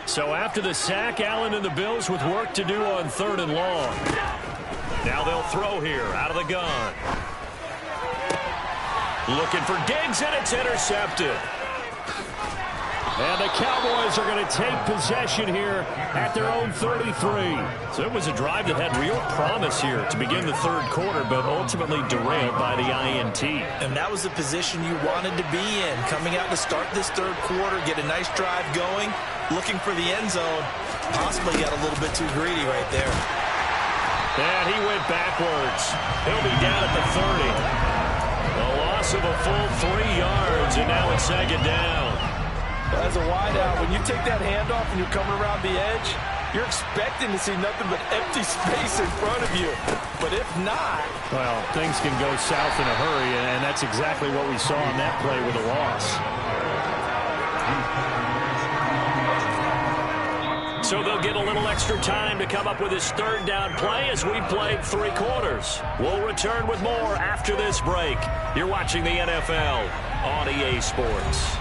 So after the sack, Allen and the Bills with work to do on 3rd and long. Now they'll throw here out of the gun. Looking for Diggs, and it's intercepted. And the Cowboys are going to take possession here at their own 33. So it was a drive that had real promise here to begin the 3rd quarter, but ultimately derailed by the INT. And that was the position you wanted to be in. Coming out to start this 3rd quarter, get a nice drive going, looking for the end zone. Possibly got a little bit too greedy right there. And he went backwards. He'll be down at the 30. A loss of a full 3 yards, and now it's 2nd down. As a wideout, when you take that handoff and you're coming around the edge, you're expecting to see nothing but empty space in front of you. But if not... Well, things can go south in a hurry, and that's exactly what we saw on that play with a loss. So they'll get a little extra time to come up with his 3rd down play as we played 3 quarters. We'll return with more after this break. You're watching the NFL on EA Sports.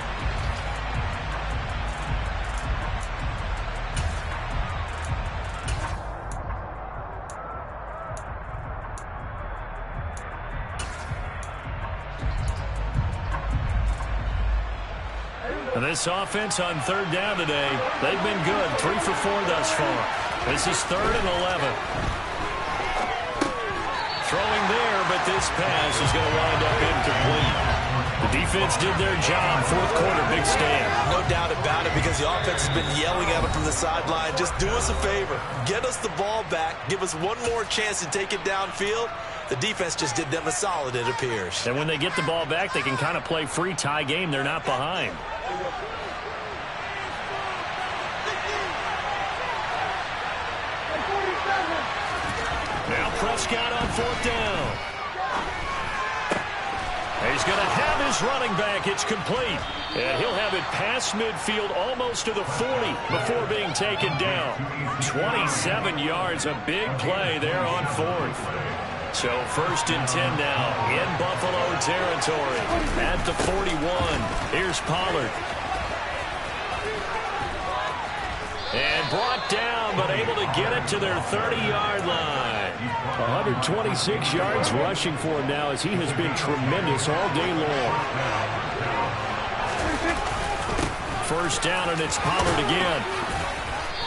And this offense on 3rd down today, they've been good. 3 for 4 thus far. This is 3rd and 11. Throwing there, but this pass is going to wind up incomplete. The defense did their job. 4th quarter, big stand. No doubt about it because the offense has been yelling at them from the sideline. Just do us a favor. Get us the ball back. Give us one more chance to take it downfield. The defense just did them a solid, it appears. And when they get the ball back, they can kind of play free tie game. They're not behind. Prescott on 4th down. He's going to have his running back. It's complete. And he'll have it past midfield almost to the 40 before being taken down. 27 yards, a big play there on 4th. So 1st and 10 now in Buffalo territory at the 41. Here's Pollard. And brought down, but able to get it to their 30-yard line. 126 yards rushing for him now as he has been tremendous all day long. 1st down, and it's Pollard again.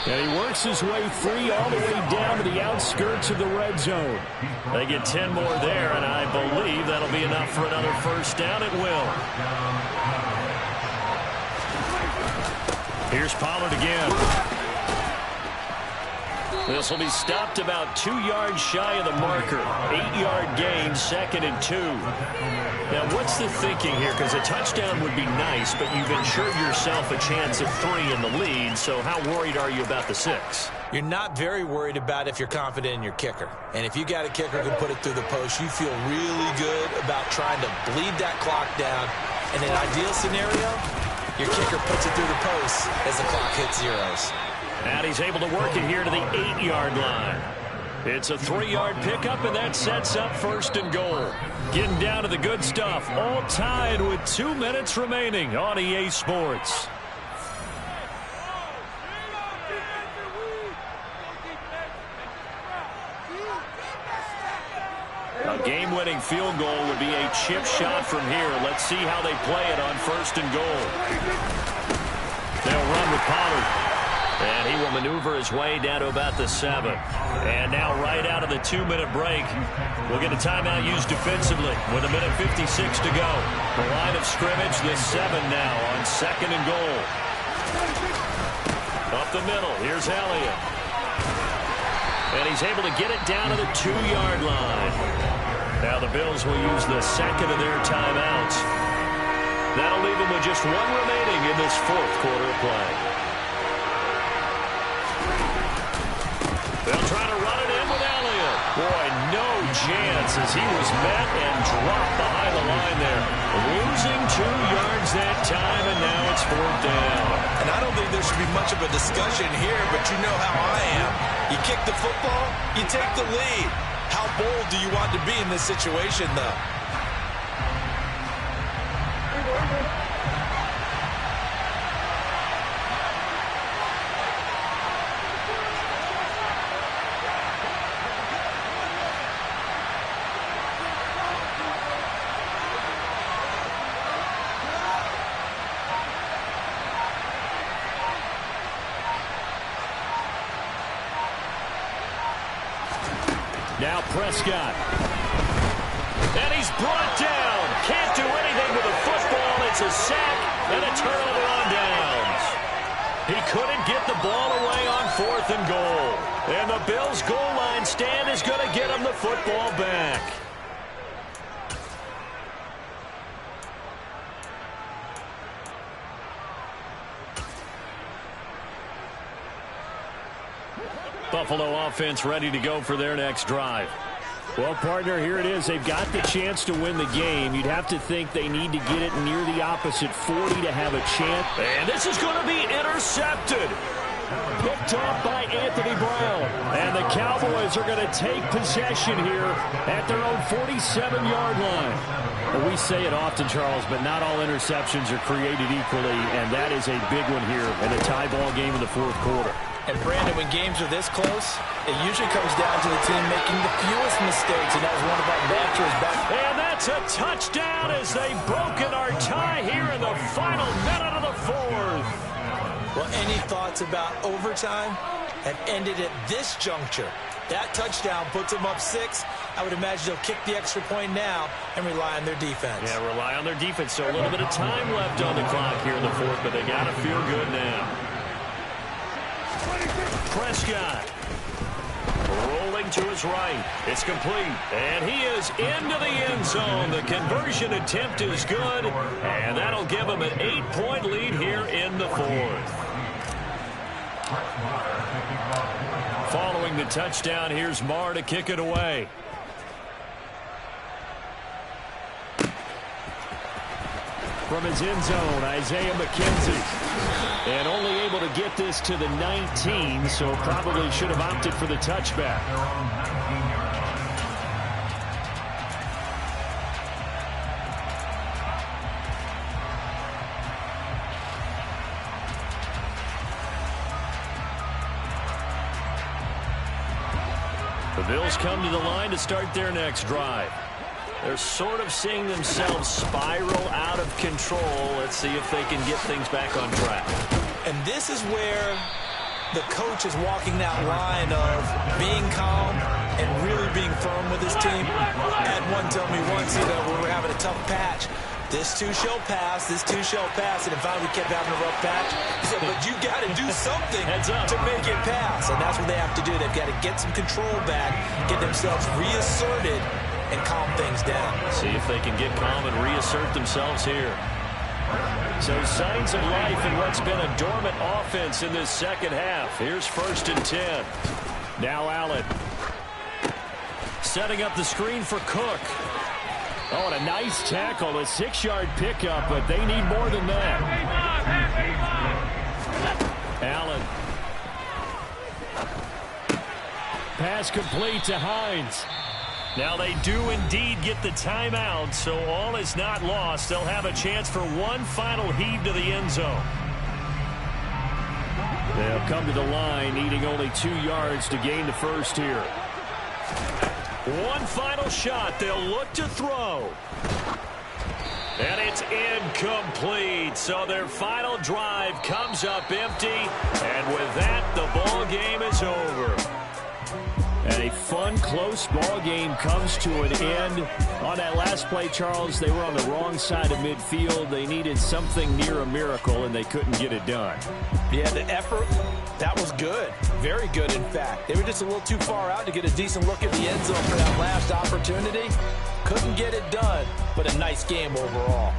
And he works his way free all the way down to the outskirts of the red zone. They get 10 more there, and I believe that'll be enough for another 1st down. It will. Here's Pollard again. This will be stopped about 2 yards shy of the marker. 8-yard gain, 2nd and 2. Now, what's the thinking here? Because a touchdown would be nice, but you've ensured yourself a chance of 3 in the lead. So how worried are you about the 6? You're not very worried about if you're confident in your kicker. And if you got a kicker who can put it through the post, you feel really good about trying to bleed that clock down. In an ideal scenario, your kicker puts it through the post as the clock hits zeros. And he's able to work it here to the 8-yard line. It's a 3-yard pickup, and that sets up 1st and goal. Getting down to the good stuff, all tied with 2 minutes remaining on EA Sports. A game-winning field goal would be a chip shot from here. Let's see how they play it on 1st and goal. They'll run with Pollard. And he will maneuver his way down to about the 7. And now right out of the 2-minute break, we'll get a timeout used defensively with 1:56 to go. The line of scrimmage, the 7 now on 2nd and goal. Up the middle, here's Elliott. And he's able to get it down to the 2-yard line. Now the Bills will use the 2nd of their timeouts. That'll leave them with just 1 remaining in this 4th quarter of play. They'll try to run it in with Elliott. Boy, no chance as he was met and dropped behind the line there. Losing 2 yards that time, and now it's 4th down. And I don't think there should be much of a discussion here, but you know how I am. You kick the football, you take the lead. How bold do you want to be in this situation, though? Now Prescott. And he's brought down. Can't do anything with the football. It's a sack and a turnover on downs. He couldn't get the ball away on 4th and goal. And the Bills' goal line stand is going to get him the football back. Buffalo offense ready to go for their next drive. Well, partner, here it is. They've got the chance to win the game. You'd have to think they need to get it near the opposite 40 to have a chance. And this is going to be intercepted. Picked off by Anthony Brown. And the Cowboys are going to take possession here at their own 47-yard line. Well, we say it often, Charles, but not all interceptions are created equally, and that is a big one here in a tie ball game in the 4th quarter. And, Brandon, when games are this close, it usually comes down to the team making the fewest mistakes, and that was one of our mantras back. And that's a touchdown as they've broken our tie here in the final minute of the 4th. Well, any thoughts about overtime have ended at this juncture. That touchdown puts them up 6. I would imagine they'll kick the extra point now and rely on their defense. Yeah, rely on their defense. So a little bit of time left on the clock here in the 4th, but they got to feel good now. Prescott rolling to his right. It's complete. And he is into the end zone. The conversion attempt is good. And that'll give him an 8-point lead here in the 4th. Following the touchdown. Here's Marr to kick it away. From his end zone, Isaiah McKenzie. And only able to get this to the 19, so probably should have opted for the touchback. The Bills come to the line to start their next drive. They're sort of seeing themselves spiral out of control. Let's see if they can get things back on track. And this is where the coach is walking that line of being calm and really being firm with his team. I had one tell me once, we were having a tough patch. This too shall pass, this too shall pass. And in fact, we kept having a rough patch. He said, but you got to do something to make it pass. And that's what they have to do. They've got to get some control back, get themselves reasserted, and calm things down. See if they can get calm and reassert themselves here. So signs of life in what's been a dormant offense in this second half. Here's 1st and 10. Now Allen. Setting up the screen for Cook. Oh, and a nice tackle, a 6-yard pickup, but they need more than that. Allen. Pass complete to Hines. Now they do indeed get the timeout, so all is not lost. They'll have a chance for one final heave to the end zone. They'll come to the line, needing only 2 yards to gain the first here. One final shot. They'll look to throw. And it's incomplete. So their final drive comes up empty. And with that, the ball game is over. And a fun, close ball game comes to an end. On that last play, Charles, they were on the wrong side of midfield. They needed something near a miracle, and they couldn't get it done. Yeah, the effort, that was good. Very good, in fact. They were just a little too far out to get a decent look at the end zone for that last opportunity. Couldn't get it done, but a nice game overall.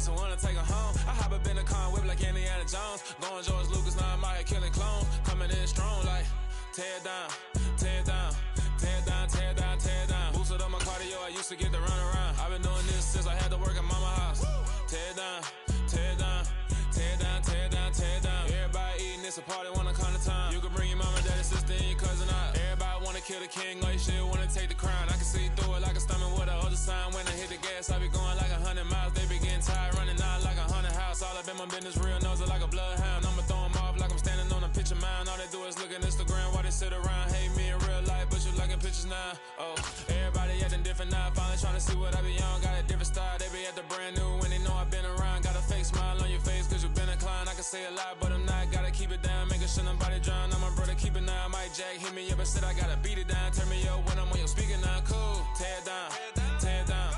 I wanna take her home. I hop up in the car, whip like Indiana Jones. Going George Lucas, now I'm out here killing clones. Coming in strong like, tear down, tear down, tear down, tear down, tear down. Boosted up my cardio, I used to get to run around. I've been doing this since I had to work at mama house. Tear down, tear down, tear down, tear down, tear down. Everybody eating, it's a party, wanna come to time. You can bring your mama, daddy, sister, and your cousin out. Everybody wanna kill the king, like shit, wanna take the crown. I can see through it like a stomach with a other sign. When I hit the gas, I be going like 100 miles. They be getting tired, running out like 100 house. All up in my business, real nose it like a bloodhound. I'ma throw them off like I'm standing on a picture mound. All they do is look at Instagram while they sit around. Hate me in real life, but you liking pictures now. Oh, everybody acting different now. Finally trying to see what I be on. Got a different style, they be at the brand new when they know I've been around. Got a fake smile on your face cause you been inclined. I can say a lot, but I'm not. Gotta keep it down, making sure nobody drown. I'm my brother, keep it now. Mike Jack hit me up and said I gotta beat it down. Turn me up when I'm on your speaker now. Cool, tear down, tear down.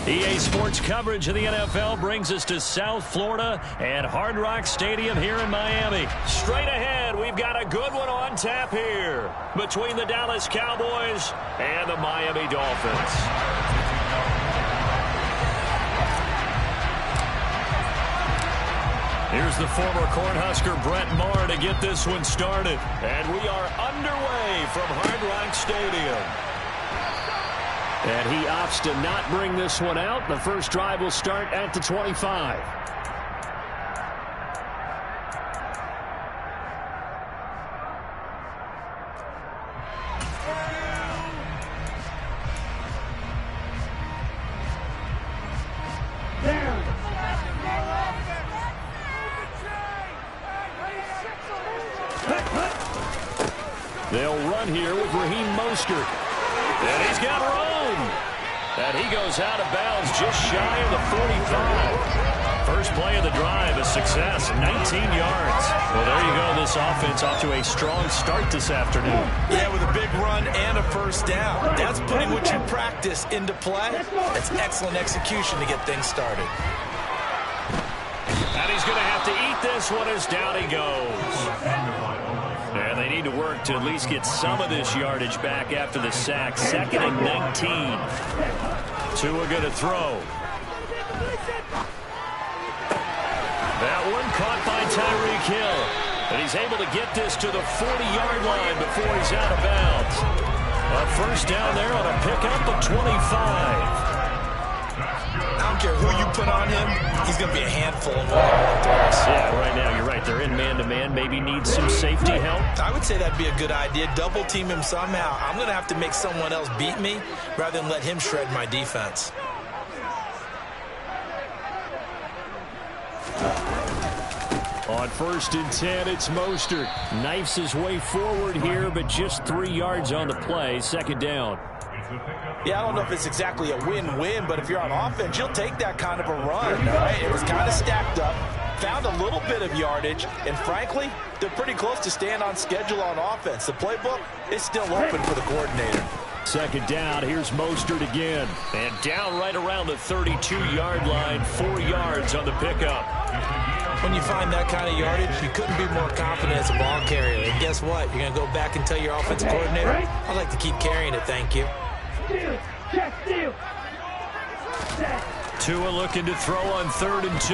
EA Sports coverage of the NFL brings us to South Florida and Hard Rock Stadium here in Miami. Straight ahead, we've got a good one on tap here between the Dallas Cowboys and the Miami Dolphins. Here's the former Cornhusker Brett Maher to get this one started. And we are underway from Hard Rock Stadium. And he opts to not bring this one out. The first drive will start at the 25. They'll run here with Raheem Mostert. And he's got room. And he goes out of bounds just shy of the 45. First play of the drive, a success, 19 yards. Well, there you go. This offense off to a strong start this afternoon. Yeah, with a big run and a first down. That's putting what you practice into play. It's excellent execution to get things started. And he's going to have to eat this one as down he goes. And they need to work to at least get some of this yardage back after the sack. 2nd and 19. Tua going to throw. That one caught by Tyreek Hill. And he's able to get this to the 40-yard line before he's out of bounds. A first down there on a pickup of 25. I don't care who you put on him, he's going to be a handful of throws. Yeah, right now you're right. They're in man-to-man. Maybe need some safety help. I would say that'd be a good idea. Double team him somehow. I'm going to have to make someone else beat me rather than let him shred my defense. On 1st and 10, it's Mostert. Knifes his way forward here, but just 3 yards on the play. 2nd down. Yeah, I don't know if it's exactly a win-win, but if you're on offense, you'll take that kind of a run. Right? It was kind of stacked up, found a little bit of yardage, and frankly, they're pretty close to staying on schedule on offense. The playbook is still open for the coordinator. 2nd down, here's Mostert again. And down right around the 32-yard line, 4 yards on the pickup. When you find that kind of yardage, you couldn't be more confident as a ball carrier. And guess what? You're going to go back and tell your offensive coordinator, I'd like to keep carrying it, thank you. Tua looking to throw on 3rd and 2.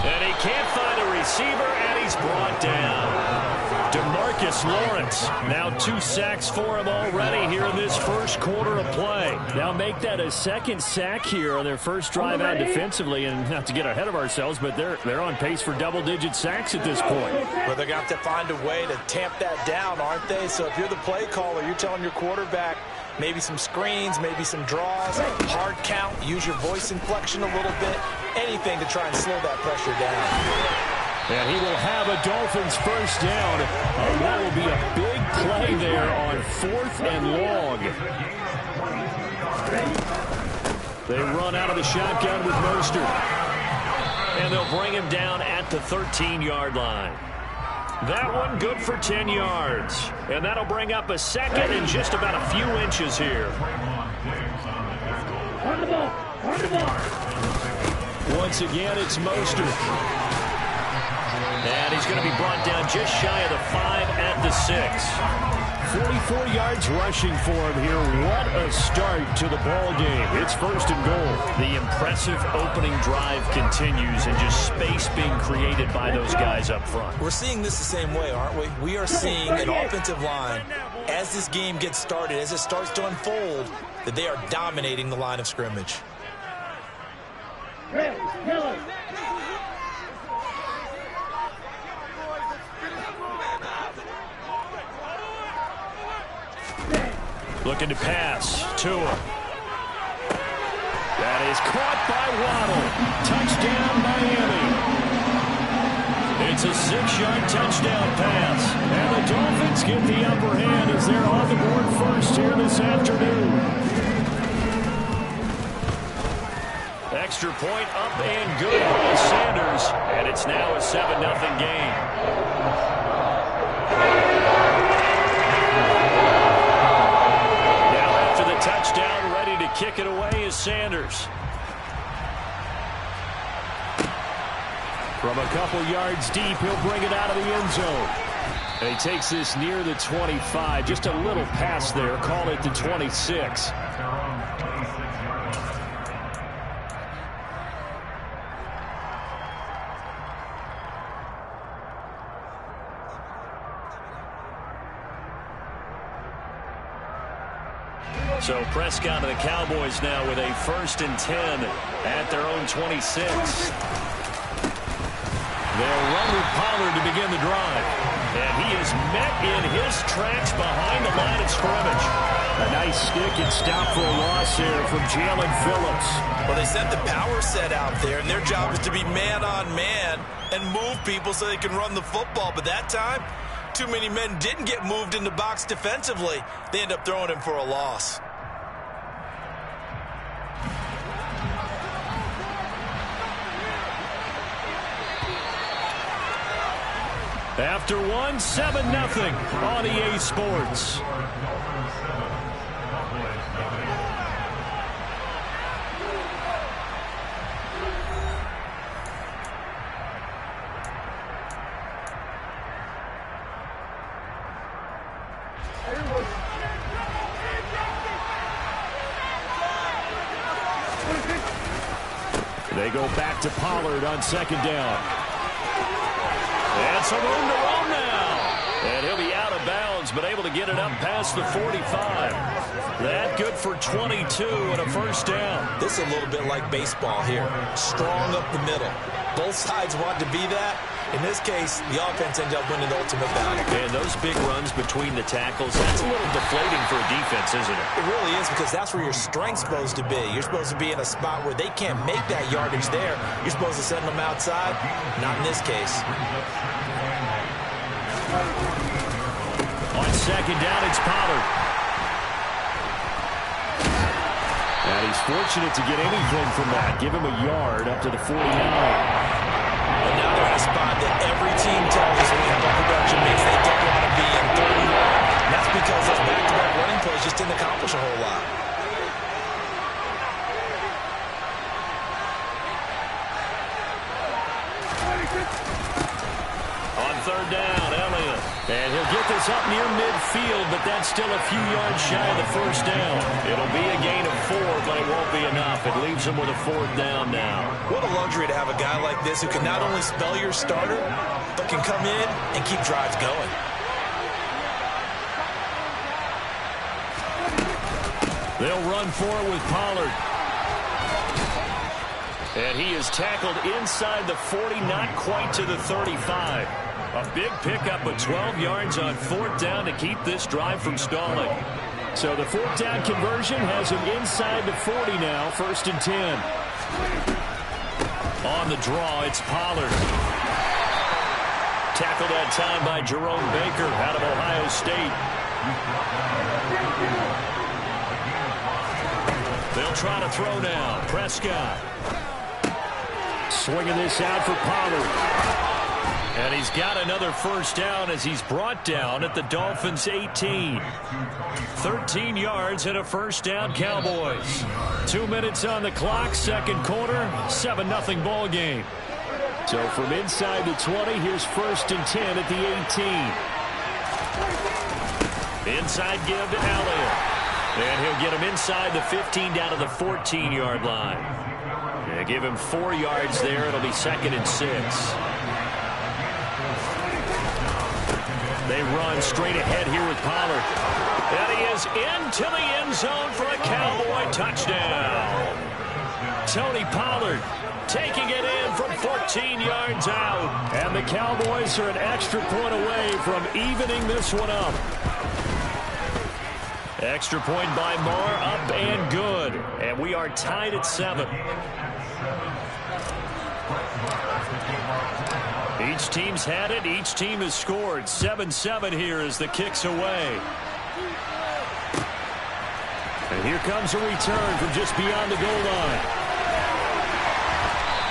And he can't find a receiver, and he's brought down. DeMarcus Lawrence, now 2 sacks for him already here in this first quarter of play. Now make that a 2nd sack here on their first drive out defensively, and not to get ahead of ourselves, but they're on pace for double-digit sacks at this point. Well, they're going to have to find a way to tamp that down, aren't they? So if you're the play caller, you're telling your quarterback, maybe some screens, maybe some draws, hard count, use your voice inflection a little bit, anything to try and slow that pressure down. And he will have a Dolphins first down. That will be a big play there on 4th and long. They run out of the shotgun with Mostert. And they'll bring him down at the 13-yard line. That one good for 10 yards. And that'll bring up a 2nd and just about a few inches here. Once again, it's Mostert. And he's going to be brought down just shy of the 5 at the 6. 44 yards rushing for him here. What a start to the ball game. It's 1st and goal. The impressive opening drive continues, and just space being created by those guys up front. We're seeing this the same way, aren't we? We are seeing an offensive line, as this game gets started, as it starts to unfold, that they are dominating the line of scrimmage. Looking to pass. Tua. That is caught by Waddle. Touchdown, Miami. It's a 6-yard touchdown pass. And the Dolphins get the upper hand as they're on the board first here this afternoon. Extra point up and good by Sanders. And it's now a 7-0 game. Touchdown, ready to kick it away is Sanders. From a couple yards deep, he'll bring it out of the end zone. And he takes this near the 25. Just a little pass there. Call it the 26. So Prescott and the Cowboys now with a 1st and 10 at their own 26. They'll run with Pollard to begin the drive. And he is met in his tracks behind the line of scrimmage. A nice stick and stop for a loss there from Jalen Phillips. Well, they sent the power set out there, and their job is to be man-on-man and move people so they can run the football. But that time, too many men didn't get moved in the box defensively. They end up throwing him for a loss. After one, 7-0 on EA Sports. They go back to Pollard on 2nd down. And some room to run now. And he'll be out of bounds, but able to get it up past the 45. That good for 22 and a 1st down. This is a little bit like baseball here. Strong up the middle. Both sides want to be that. In this case, the offense ended up winning the ultimate battle. And those big runs between the tackles, that's a little deflating for a defense, isn't it? It really is, because that's where your strength's supposed to be. You're supposed to be in a spot where they can't make that yardage there. You're supposed to send them outside. Not in this case. On 2nd down, it's Pollard. And he's fortunate to get anything from that. Give him a yard up to the 49. And now they're in a spot that every team tells us when we have a production mix they don't want to be in 3rd and 1. And that's because those back-to-back running plays just didn't accomplish a whole lot. On 3rd down, Elliott. And he'll get this up near midfield, but that's still a few yards shy of the 1st down. It'll be a gain of 4, but it won't be enough. It leaves him with a 4th down now. What a luxury to have a guy like this who can not only spell your starter, but can come in and keep drives going. They'll run for it with Pollard. And he is tackled inside the 40, not quite to the 35. A big pickup of 12 yards on 4th down to keep this drive from stalling. So the 4th down conversion has him inside the 40 now, 1st and 10. On the draw, it's Pollard. Tackled that time by Jerome Baker out of Ohio State. They'll try to throw now. Prescott. Swinging this out for Pollard. And he's got another 1st down as he's brought down at the Dolphins' 18. 13 yards and a 1st down, Cowboys. 2 minutes on the clock, 2nd quarter, 7-0 ball game. So from inside the 20, here's 1st and 10 at the 18. Inside give to Elliott. And he'll get him inside the 15 down to the 14-yard line. Yeah, give him 4 yards there. It'll be 2nd and 6. They run straight ahead here with Pollard. And he is into the end zone for a Cowboy touchdown. Tony Pollard taking it in from 14 yards out. And the Cowboys are an extra point away from evening this one up. Extra point by Moore, up and good. And we are tied at 7. Each team's had it. Each team has scored. 7-7 here as the kick's away. And here comes a return from just beyond the goal line.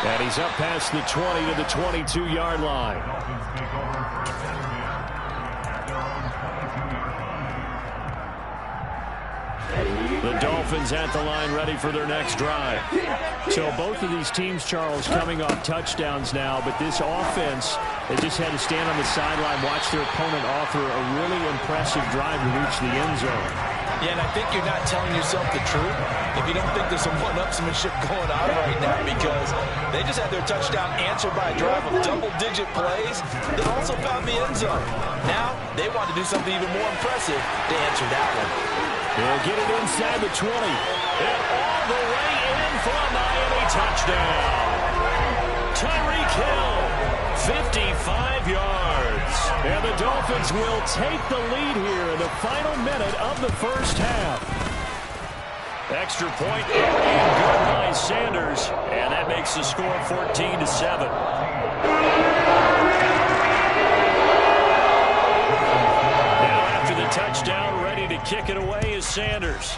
And he's up past the 20 to the 22-yard line. The Dolphins at the line ready for their next drive. So both of these teams, Charles, coming off touchdowns now, but this offense, they just had to stand on the sideline, watch their opponent offer a really impressive drive to reach the end zone. Yeah, and I think you're not telling yourself the truth if you don't think there's some one-upsmanship going on right now, because they just had their touchdown answered by a drive of double-digit plays that also found the end zone. Now they want to do something even more impressive to answer that one. They'll get it inside the 20. And all the way in for a Miami touchdown. Tyreek Hill, 55 yards. And the Dolphins will take the lead here in the final minute of the first half. Extra point and good by Sanders. And that makes the score 14-7. Touchdown, ready to kick it away is Sanders.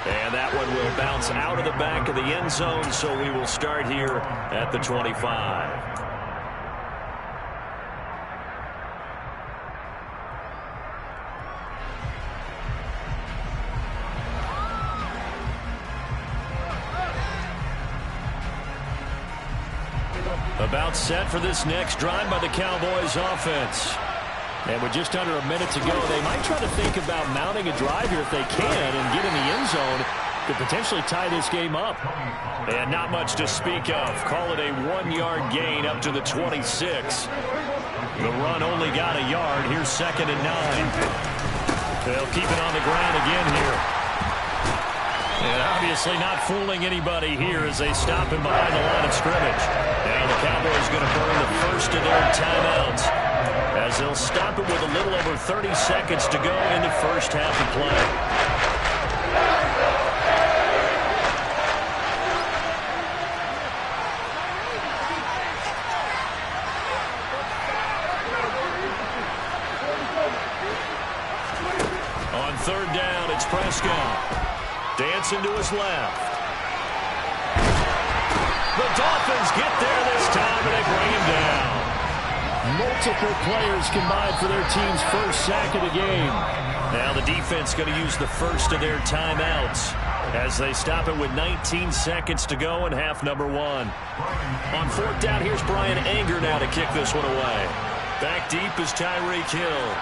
And that one will bounce out of the back of the end zone, so we will start here at the 25. About set for this next drive by the Cowboys offense. And with just under a minute to go, they might try to think about mounting a drive here if they can and get in the end zone to potentially tie this game up. And not much to speak of. Call it a 1-yard gain up to the 26. The run only got a yard. Here's 2nd and 9. They'll keep it on the ground again here. And obviously not fooling anybody here as they stop him behind the line of scrimmage. Now the Cowboys going to burn the first of their timeouts as they'll stop it with a little over 30 seconds to go in the first half of play. On 3rd down, it's Prescott. Dancing to his left. The Dolphins get there this time, and they bring him down. Multiple players combined for their team's first sack of the game. Now the defense going to use the first of their timeouts as they stop it with 19 seconds to go in half number 1. On 4th down, here's Brian Anger now to kick this one away. Back deep is Tyreek Hill.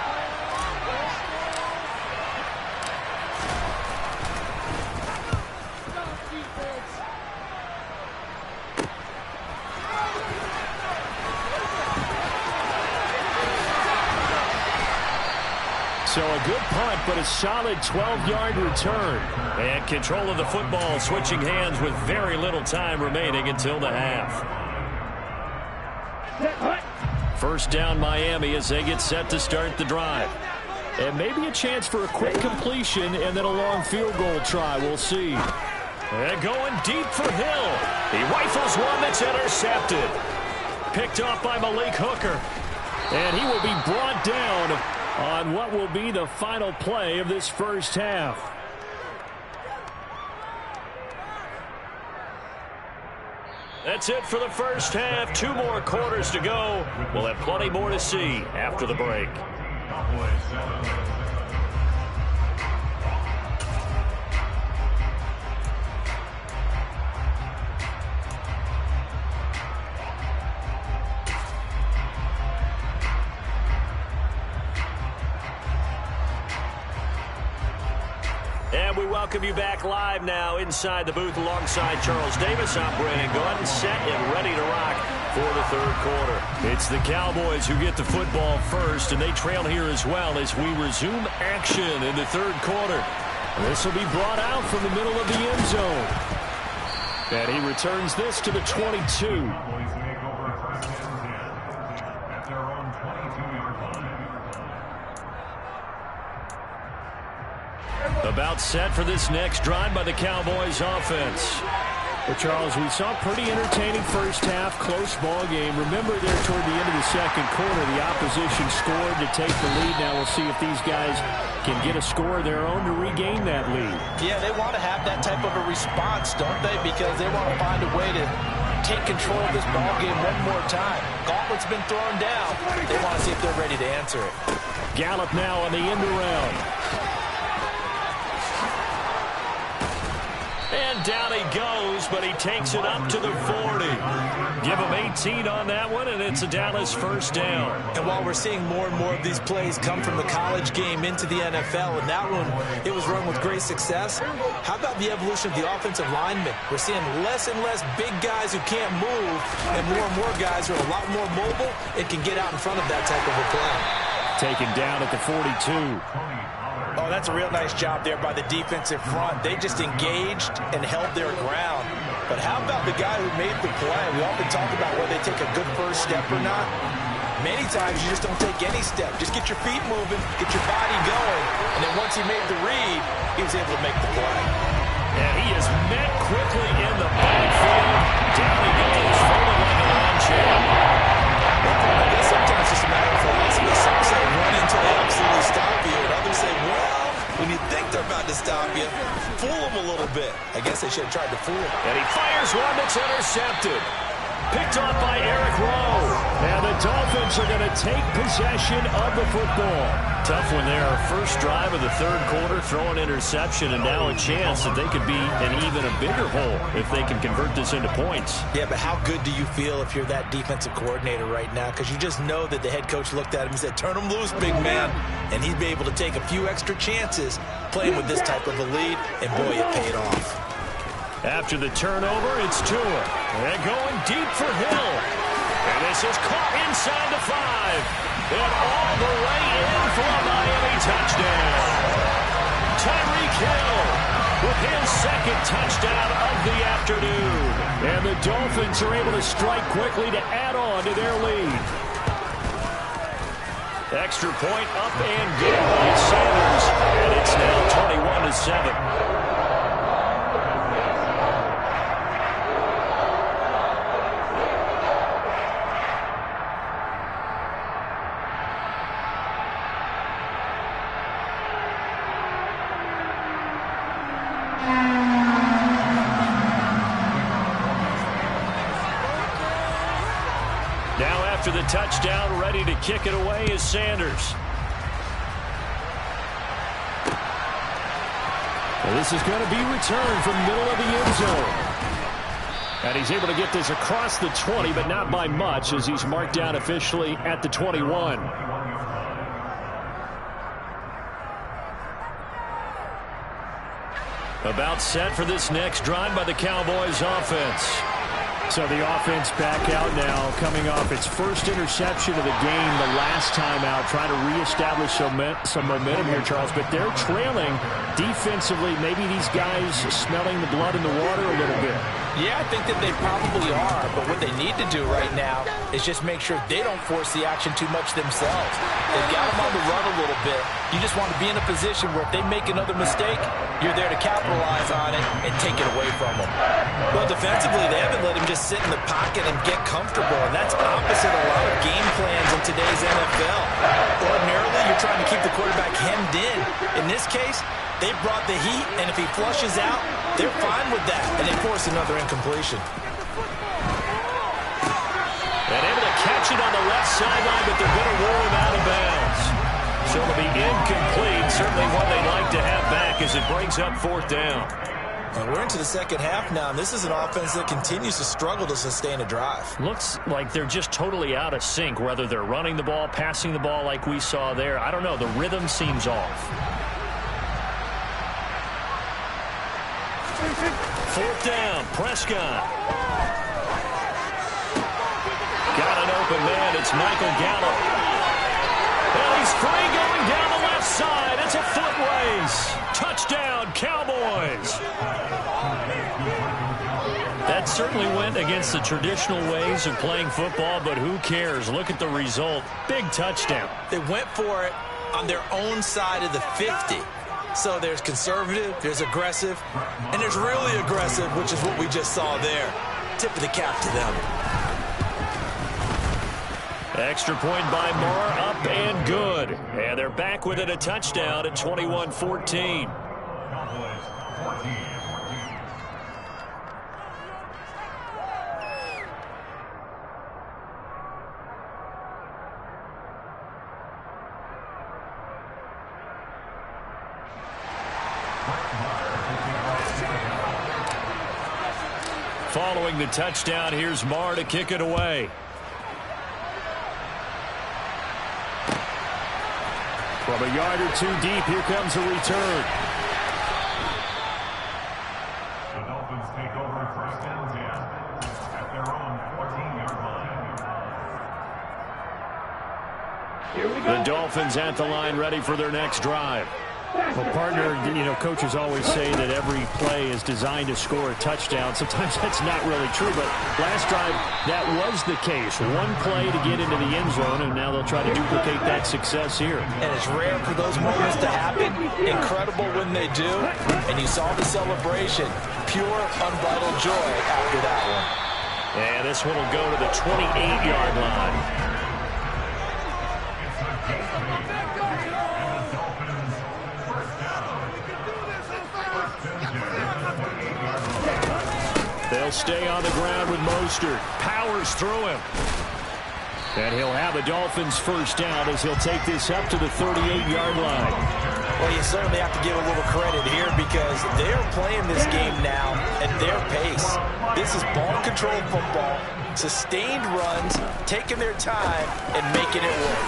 So a good punt, but a solid 12-yard return. And control of the football switching hands with very little time remaining until the half. First down Miami as they get set to start the drive. And maybe a chance for a quick completion and then a long field goal try. We'll see. And going deep for Hill. He rifles one that's intercepted. Picked off by Malik Hooker. And he will be brought down on what will be the final play of this first half. That's it for the first half. 2 more quarters to go. We'll have plenty more to see after the break. We welcome you back live now inside the booth alongside Charles Davis. I'm Brandon Gunn, set and ready to rock for the third quarter. It's the Cowboys who get the football first, and they trail here as well as we resume action in the third quarter. This will be brought out from the middle of the end zone. And he returns this to the 22. About set for this next drive by the Cowboys offense. Well, Charles, we saw a pretty entertaining first half, close ball game. Remember there toward the end of the second quarter, the opposition scored to take the lead. Now we'll see if these guys can get a score of their own to regain that lead. Yeah, they want to have that type of a response, don't they? Because they want to find a way to take control of this ball game one more time. Gauntlet's been thrown down. They want to see if they're ready to answer it. Gallup now on the end around. And down he goes, but he takes it up to the 40. Give him 18 on that one, and it's a Dallas first down. And while we're seeing more and more of these plays come from the college game into the NFL, and that one, it was run with great success, how about the evolution of the offensive linemen? We're seeing less and less big guys who can't move, and more guys who are a lot more mobile and can get out in front of that type of a play. Taken down at the 42. Oh, that's a real nice job there by the defensive front. They just engaged and held their ground. But how about the guy who made the play? We often talk about whether they take a good first step or not. Many times you just don't take any step. Just get your feet moving, get your body going, and then once he made the read, he was able to make the play. And he is met quickly in the backfield. Down he goes, folded like a lawn chair. I guess sometimes it's just a matter of philosophy. Some say run until they absolutely stop you, and others say, well, when you think they're about to stop you, fool them a little bit. I guess they should have tried to fool them. And he fires one that's intercepted. Picked off by Eric Rowe. And the Dolphins are going to take possession of the football. Tough one there. First drive of the third quarter, throw an interception, and now a chance that they could be in even a bigger hole if they can convert this into points. Yeah, but how good do you feel if you're that defensive coordinator right now? Because you just know that the head coach looked at him and said, turn him loose, big man. And he'd be able to take a few extra chances playing with this type of a lead, and boy, it paid off. After the turnover, it's Tua. And going deep for Hill. And this is caught inside the 5. And all the way in for a Miami touchdown. Tyreek Hill with his second touchdown of the afternoon. And the Dolphins are able to strike quickly to add on to their lead. Extra point up and good by Sanders. And it's now 21-7. After the touchdown, ready to kick it away is Sanders. And this is going to be returned from the middle of the end zone. And he's able to get this across the 20, but not by much, as he's marked down officially at the 21. About set for this next drive by the Cowboys offense. So the offense back out now, coming off its first interception of the game the last time out, trying to reestablish some momentum here, Charles. But they're trailing defensively. Maybe these guys smelling the blood in the water a little bit. Yeah, I think that they probably are. But what they need to do right now is just make sure they don't force the action too much themselves. They've got them on the run a little bit. You just want to be in a position where if they make another mistake, you're there to capitalize on it and take it away from them. Well, defensively, they haven't let him just sit in the pocket and get comfortable, and that's opposite a lot of game plans in today's NFL. Ordinarily, you're trying to keep the quarterback hemmed in. In this case, they brought the heat, and if he flushes out, they're fine with that, and they force another incompletion. And able to catch it on the left sideline, but they're going to roll him out of bounds. So it'll be incomplete. Certainly one they'd like to have back as it brings up fourth down. And we're into the second half now, and this is an offense that continues to struggle to sustain a drive. Looks like they're just totally out of sync, whether they're running the ball, passing the ball like we saw there. I don't know. The rhythm seems off. 4th down. Prescott. Got an open man. It's Michael Gallup. And he's free going down the left side. It's a foot race. Touchdown, Cowboys. That certainly went against the traditional ways of playing football, but who cares? Look at the result. Big touchdown. They went for it on their own side of the 50. So there's conservative, there's aggressive, and there's really aggressive, which is what we just saw there. Tip of the cap to them. Extra point by Moore, up and good. And they're back with it, a touchdown at 21-14. Following the touchdown, here's Marr to kick it away. From a yard or two deep, here comes a return. The Dolphins take over 1st and 10 at their own 14-yard line. The Dolphins at the line, ready for their next drive. Well, partner, coaches always say that every play is designed to score a touchdown. Sometimes that's not really true, but last drive, that was the case. One play to get into the end zone, and now they'll try to duplicate that success here. And it's rare for those moments to happen. Incredible when they do. And you saw the celebration. Pure, unbridled joy after that one. And this one will go to the 28-yard line. They'll stay on the ground with Mostert. Powers through him. And he'll have a Dolphins first down as he'll take this up to the 38-yard line. Well, you certainly have to give a little credit here because they're playing this game now at their pace. This is ball-controlled football, sustained runs, taking their time, and making it work.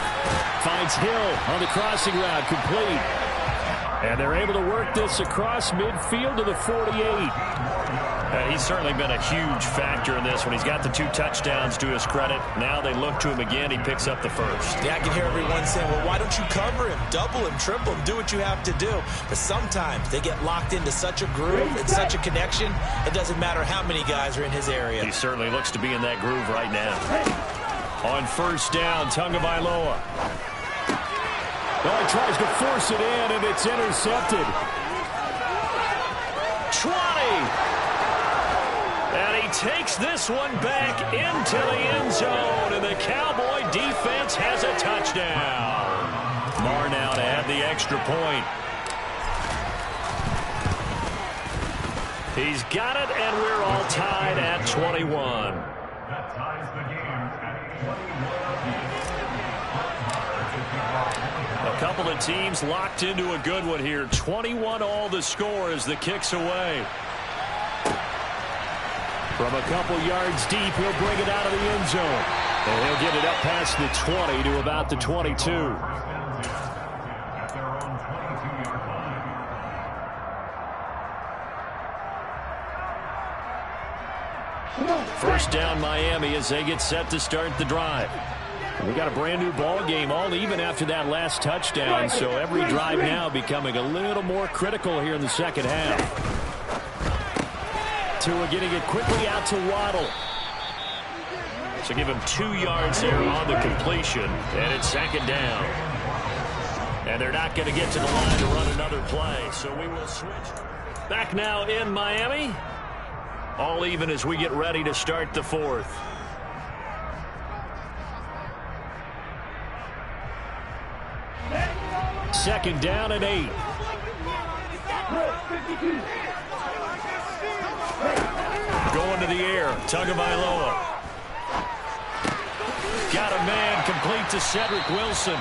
Finds Hill on the crossing route, complete. And they're able to work this across midfield to the 48. He's certainly been a huge factor in this when he's got the 2 touchdowns to his credit. Now they look to him again. He picks up the first. Yeah, I can hear everyone saying, well, why don't you cover him, double him, triple him, do what you have to do. But sometimes they get locked into such a groove and such a connection, it doesn't matter how many guys are in his area. He certainly looks to be in that groove right now. On first down, Tagovailoa. Oh, he tries to force it in, and it's intercepted. 20. And he takes this one back into the end zone, and the Cowboy defense has a touchdown. Marr now to add the extra point. He's got it, and we're all tied at 21. That ties the game at 21. A couple of teams locked into a good one here. 21 all the score as the kick's away. From a couple yards deep, he'll bring it out of the end zone. And he'll get it up past the 20 to about the 22. At their own 22-yard line. First down Miami as they get set to start the drive. We got a brand new ball game, all even after that last touchdown, so every drive now becoming a little more critical here in the second half. Tua getting it quickly out to Waddle. So give him 2 yards there on the completion, and it's second down. And they're not going to get to the line to run another play, so we will switch. Back now in Miami. All even as we get ready to start the fourth. Second down and 8. Going to the air, Tagovailoa. Got a man complete to Cedric Wilson.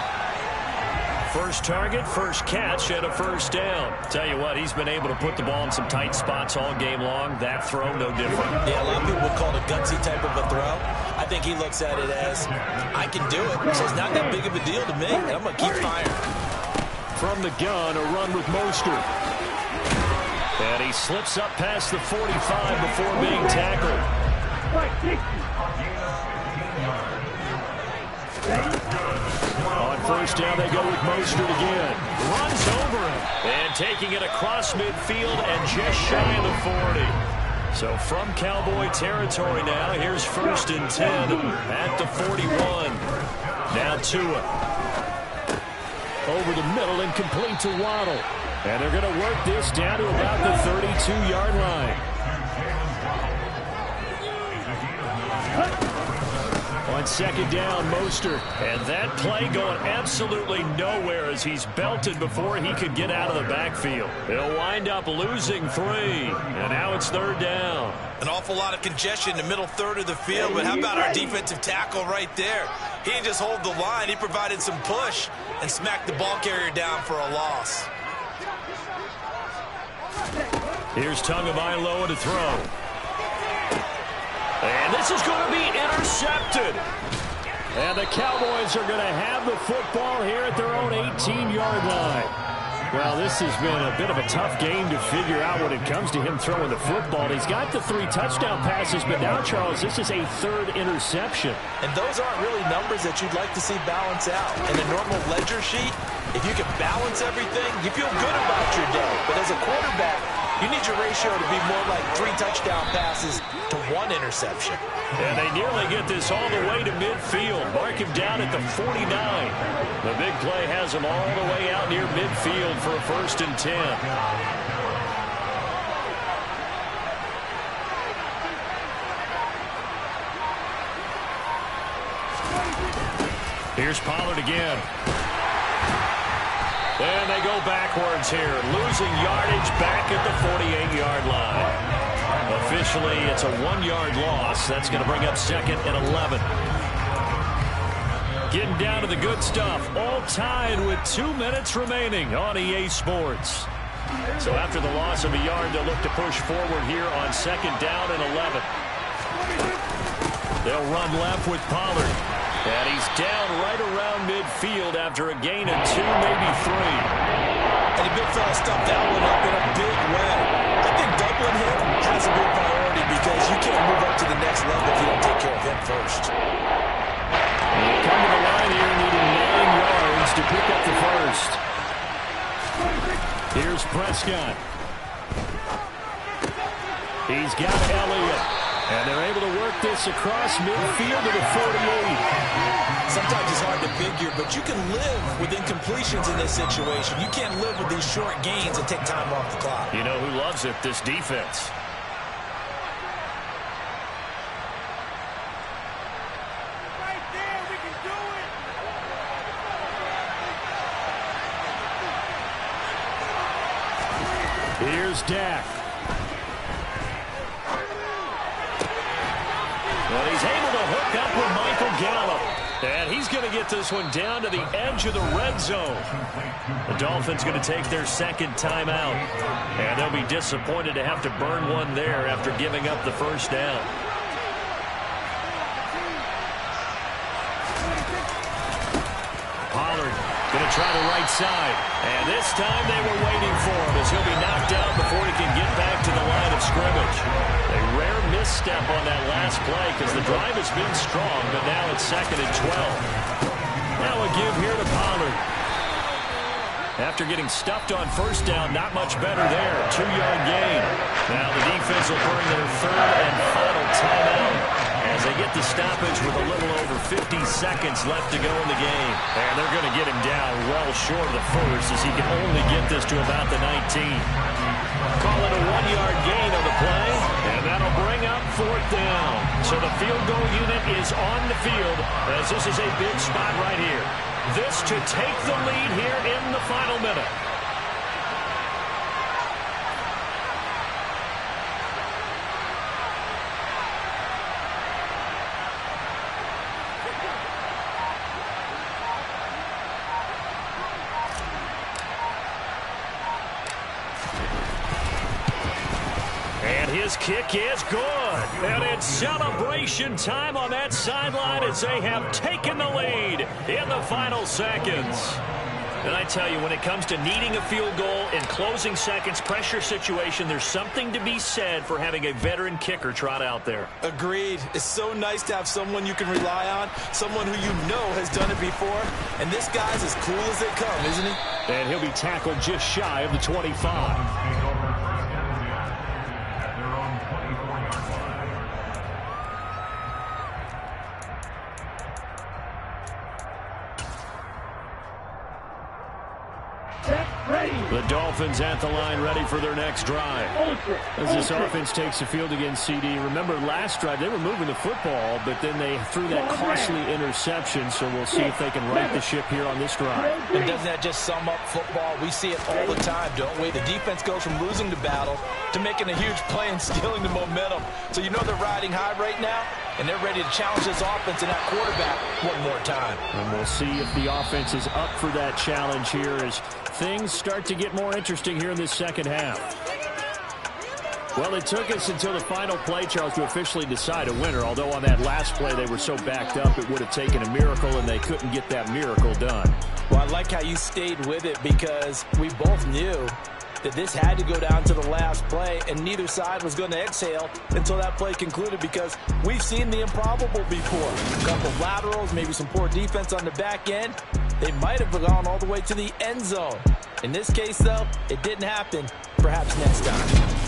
First target, first catch, and a first down. Tell you what, he's been able to put the ball in some tight spots all game long. That throw, no different. Yeah, a lot of people would call it a gutsy type of a throw. I think he looks at it as, I can do it, so it's not that big of a deal to me, and I'm going to keep firing. From the gun, a run with Mostert. And he slips up past the 45 before being tackled. On first down, they go with Mostert again. Runs over him. And taking it across midfield and just shy of the 40. So from Cowboy territory now, here's 1st and 10 at the 41. Now Tua. Over the middle and complete to Waddle. And they're going to work this down to about the 32-yard line. On 2nd down, Mostert. And that play going absolutely nowhere as he's belted before he could get out of the backfield. They'll wind up losing 3. And now it's 3rd down. An awful lot of congestion in the middle third of the field, but how about our defensive tackle right there? He didn't just hold the line. He provided some push and smacked the ball carrier down for a loss. Here's Tagovailoa to throw. And this is going to be intercepted. And the Cowboys are going to have the football here at their own 18-yard line. Well, this has been a bit of a tough game to figure out when it comes to him throwing the football. He's got the 3 touchdown passes, but now, Charles, this is a 3rd interception. And those aren't really numbers that you'd like to see balance out. In a normal ledger sheet, if you can balance everything, you feel good about your day. But as a quarterback, you need your ratio to be more like 3 touchdown passes to 1 interception. And they nearly get this all the way to midfield. Mark him down at the 49. The big play has him all the way out near midfield for a 1st and 10. Here's Pollard again. And they go backwards here, losing yardage back at the 48-yard line. Officially, it's a 1-yard loss. That's going to bring up 2nd and 11. Getting down to the good stuff, all tied with 2 minutes remaining on EA Sports. So after the loss of a yard, they'll look to push forward here on 2nd down and 11. They'll run left with Pollard. And he's down right around midfield after a gain of 2, maybe 3. And the big fella stuffed that one up in a big way. I think doubling him has a big priority because you can't move up to the next level if you don't take care of him first. And they come to the line here needing 9 yards to pick up the 1st. Here's Prescott. He's got Elliott. And they're able to work this across midfield to the 48. Sometimes it's hard to figure, but you can live with incompletions in this situation. You can't live with these short gains and take time off the clock. You know who loves it? This defense. Right there, we can do it. Here's Dak. Well, he's able to hook up with Michael Gallup. And he's going to get this one down to the edge of the red zone. The Dolphins going to take their 2nd timeout. And they'll be disappointed to have to burn one there after giving up the 1st down. Pollard going to try the right side. And this time they were waiting for him as he'll be knocked out before he can get back to the line of scrimmage. A rare misstep on that last play because the drive has been strong, but now it's 2nd and 12. Now a give here to Pollard. After getting stuffed on 1st down, not much better there. 2-yard gain. Now the defense will burn their 3rd and final timeout as they get the stoppage with a little over 50 seconds left to go in the game. And they're going to get him down well short of the 1st as he can only get this to about the 19. Call it a 1-yard gain on the play, and that'll bring up 4th down. So the field goal unit is on the field as this is a big spot right here. This to take the lead here in the final minute. His kick is good. And it's celebration time on that sideline as they have taken the lead in the final seconds. And I tell you, when it comes to needing a field goal in closing seconds, pressure situation, there's something to be said for having a veteran kicker trot out there. Agreed. It's so nice to have someone you can rely on, someone who you know has done it before. And this guy's as cool as they come, isn't he? And he'll be tackled just shy of the 25. The Dolphins at the line ready for their next drive. As this offense takes the field against CD. Remember last drive they were moving the football, but then they threw that costly interception, so we'll see if they can right the ship here on this drive. And doesn't that just sum up football? We see it all the time, don't we? The defense goes from losing the battle to making a huge play and stealing the momentum. So you know they're riding high right now, and they're ready to challenge this offense and that quarterback one more time. And we'll see if the offense is up for that challenge here as things start to get more interesting here in this second half. Well, it took us until the final play, Charles, to officially decide a winner, although on that last play they were so backed up it would have taken a miracle, and they couldn't get that miracle done. Well, I like how you stayed with it because we both knew that this had to go down to the last play, and neither side was going to exhale until that play concluded because we've seen the improbable before. A couple of laterals, maybe some poor defense on the back end. They might have gone all the way to the end zone. In this case, though, it didn't happen. Perhaps next time.